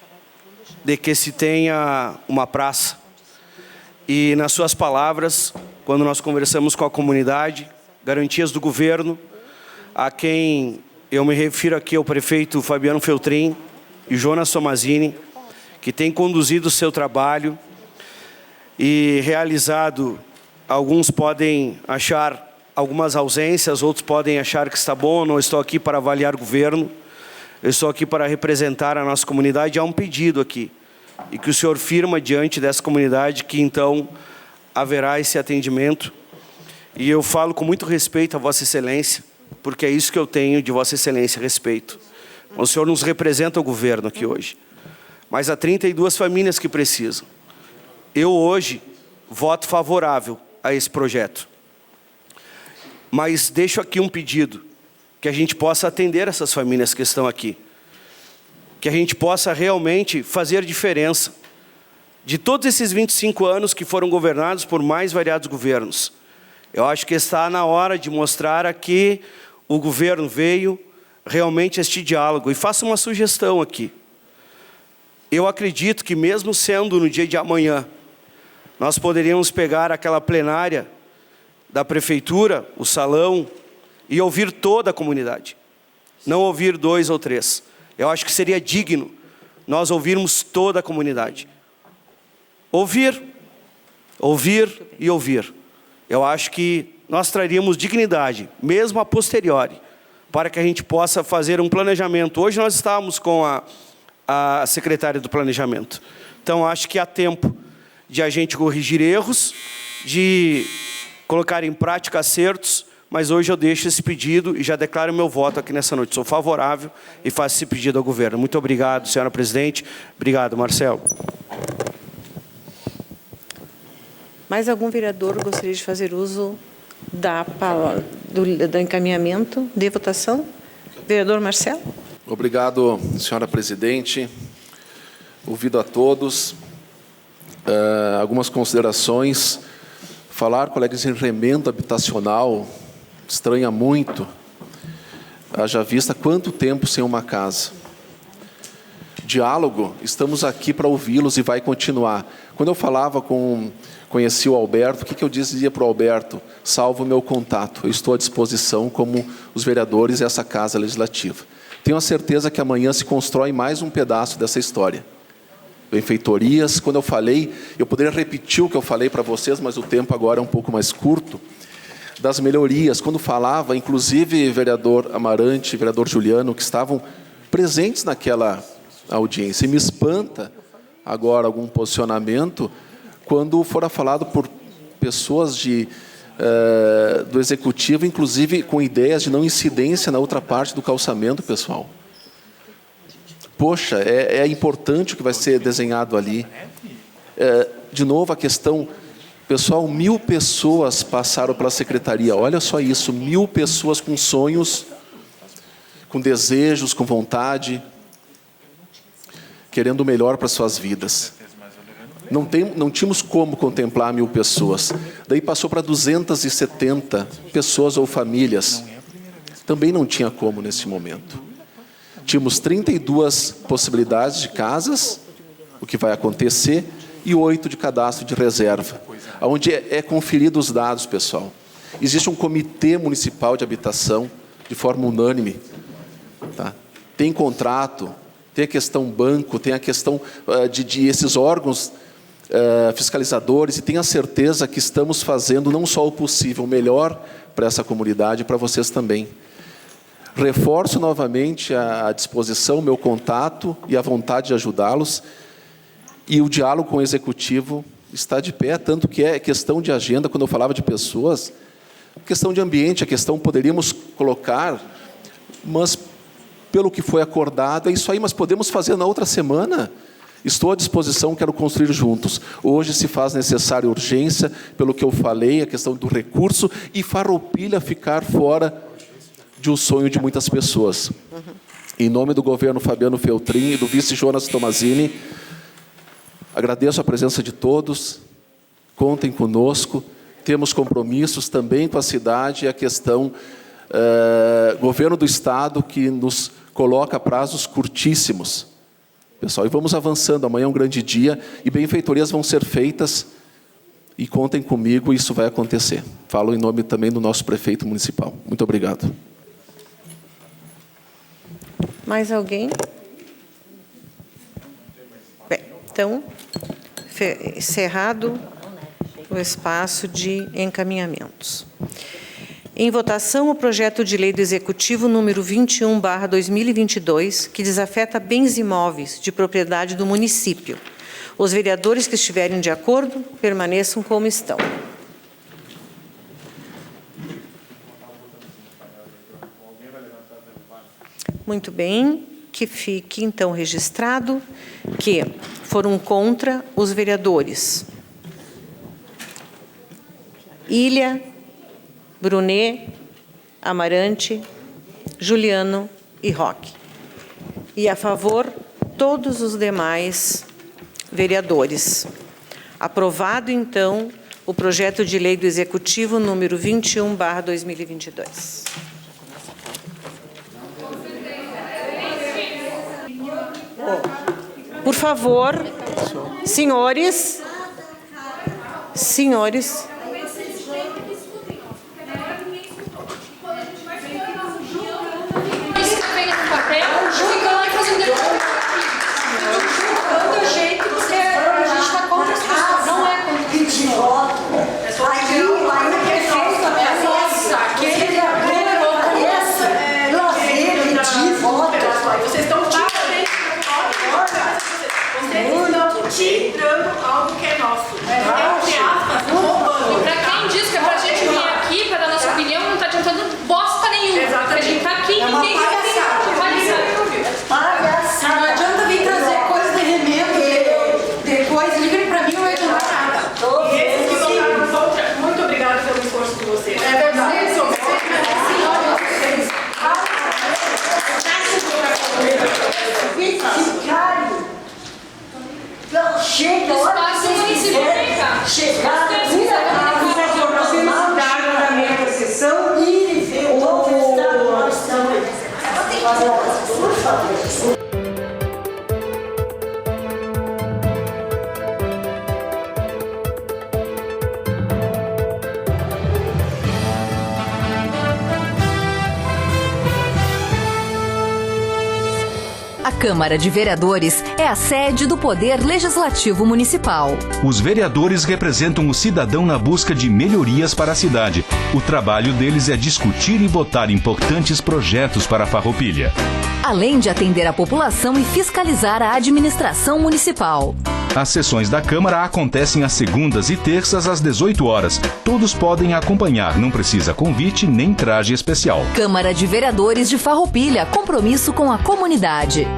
de que se tenha uma praça. E, nas suas palavras, quando nós conversamos com a comunidade, garantias do governo, a quem eu me refiro aqui ao prefeito Fabiano Feltrin e Jonas Tomazini, que tem conduzido o seu trabalho e realizado, alguns podem achar algumas ausências, outros podem achar que está bom, não estou aqui para avaliar o governo, eu estou aqui para representar a nossa comunidade. Há um pedido aqui, e que o senhor firma diante dessa comunidade que então haverá esse atendimento. E eu falo com muito respeito a Vossa Excelência, porque é isso que eu tenho de Vossa Excelência, respeito. O senhor nos representa o governo aqui hoje. mas há 32 famílias que precisam. Eu hoje voto favorável a esse projeto. Mas deixo aqui um pedido, que a gente possa atender essas famílias que estão aqui. Que a gente possa realmente fazer diferença. De todos esses 25 anos que foram governados por mais variados governos, eu acho que está na hora de mostrar a que o governo veio realmente a este diálogo. E faço uma sugestão aqui. Eu acredito que mesmo sendo no dia de amanhã, nós poderíamos pegar aquela plenária da prefeitura, o salão, e ouvir toda a comunidade. Não ouvir 2 ou 3. Eu acho que seria digno nós ouvirmos toda a comunidade. Ouvir, ouvir e ouvir. Eu acho que nós traríamos dignidade, mesmo a posteriori, para que a gente possa fazer um planejamento. Hoje nós estávamos com a secretária do planejamento. Então, acho que há tempo de a gente corrigir erros, de colocar em prática acertos, mas hoje eu deixo esse pedido e já declaro meu voto aqui nessa noite. Sou favorável e faço esse pedido ao governo. Muito obrigado, senhora presidente. Obrigado, Marcelo. Mais algum vereador gostaria de fazer uso da palavra, do encaminhamento de votação? Vereador Marcelo. Obrigado, senhora presidente. Ouvido a todos. Algumas considerações. Falar, colegas, em remendo habitacional estranha muito. Haja vista quanto tempo sem uma casa. Diálogo, estamos aqui para ouvi-los e vai continuar. Quando eu falava conheci o Alberto, o que eu dizia para o Alberto? Salvo o meu contato, eu estou à disposição como os vereadores e essa Casa Legislativa. Tenho a certeza que amanhã se constrói mais um pedaço dessa história. Benfeitorias, quando eu falei, eu poderia repetir o que eu falei para vocês, mas o tempo agora é um pouco mais curto, das melhorias, quando falava, inclusive vereador Amarante, vereador Juliano, que estavam presentes naquela audiência, e me espanta agora algum posicionamento, quando fora falado por pessoas do Executivo, inclusive com ideias de não incidência na outra parte do calçamento, pessoal. Poxa, é importante o que vai ser desenhado ali. De novo, a questão... Pessoal, 1000 pessoas passaram pela secretaria. Olha só isso, 1000 pessoas com sonhos, com desejos, com vontade, querendo o melhor para suas vidas. Não tínhamos como contemplar 1000 pessoas. Daí passou para 270 pessoas ou famílias. Também não tinha como nesse momento. Tínhamos 32 possibilidades de casas, o que vai acontecer, e 8 de cadastro de reserva, onde é conferido os dados, pessoal. Existe um comitê municipal de habitação, de forma unânime. Tá? Tem contrato, tem a questão banco, tem a questão de esses órgãos fiscalizadores, e tenho a certeza que estamos fazendo não só o possível, o melhor para essa comunidade e para vocês também. Reforço novamente a disposição, o meu contato e a vontade de ajudá-los, e o diálogo com o Executivo está de pé, tanto que é questão de agenda, quando eu falava de pessoas, questão de ambiente, a questão poderíamos colocar, mas pelo que foi acordado, é isso aí, mas podemos fazer na outra semana. Estou à disposição, quero construir juntos. Hoje se faz necessária urgência, pelo que eu falei, a questão do recurso, e Farroupilha ficar fora de um sonho de muitas pessoas. Em nome do governo Fabiano Feltrin e do vice Jonas Tomazini, agradeço a presença de todos, contem conosco, temos compromissos também com a cidade e a questão governo do Estado, que nos coloca prazos curtíssimos. Pessoal, e vamos avançando, amanhã é um grande dia, e benfeitorias vão ser feitas, e contem comigo, isso vai acontecer. Falo em nome também do nosso prefeito municipal. Muito obrigado. Mais alguém? Bem, então, encerrado o espaço de encaminhamentos. Em votação, o projeto de lei do Executivo número 21/2022, que desafeta bens imóveis de propriedade do município. Os vereadores que estiverem de acordo, permaneçam como estão. Muito bem. que fique, então, registrado que foram contra os vereadores Ilha, Brunet, Amarante, Juliano e Roque. E a favor, todos os demais vereadores. Aprovado, então, o projeto de lei do Executivo número 21/2022. Por favor, senhores, tirando algo que é nosso. E pra quem diz que é pra gente vir aqui para dar nossa opinião, não tá adiantando bosta nenhuma. Exatamente. Porque a gente tá aqui e ninguém vai palhaçada. Não adianta vir trazer coisa de remendo, depois liga pra mim, não vai adiantar nada. E esses que votaram contra, muito obrigada pelo esforço de vocês. É verdade. Chega, espaço municipal. Chegar, por favor, vocês mudaram na minha sessão e o estado nós estamos. Por favor. A Câmara de Vereadores é a sede do Poder Legislativo Municipal. Os vereadores representam o cidadão na busca de melhorias para a cidade. O trabalho deles é discutir e votar importantes projetos para a Farroupilha. Além de atender a população e fiscalizar a administração municipal. As sessões da Câmara acontecem às segundas e terças às 18 horas. Todos podem acompanhar, não precisa convite nem traje especial. Câmara de Vereadores de Farroupilha, compromisso com a comunidade.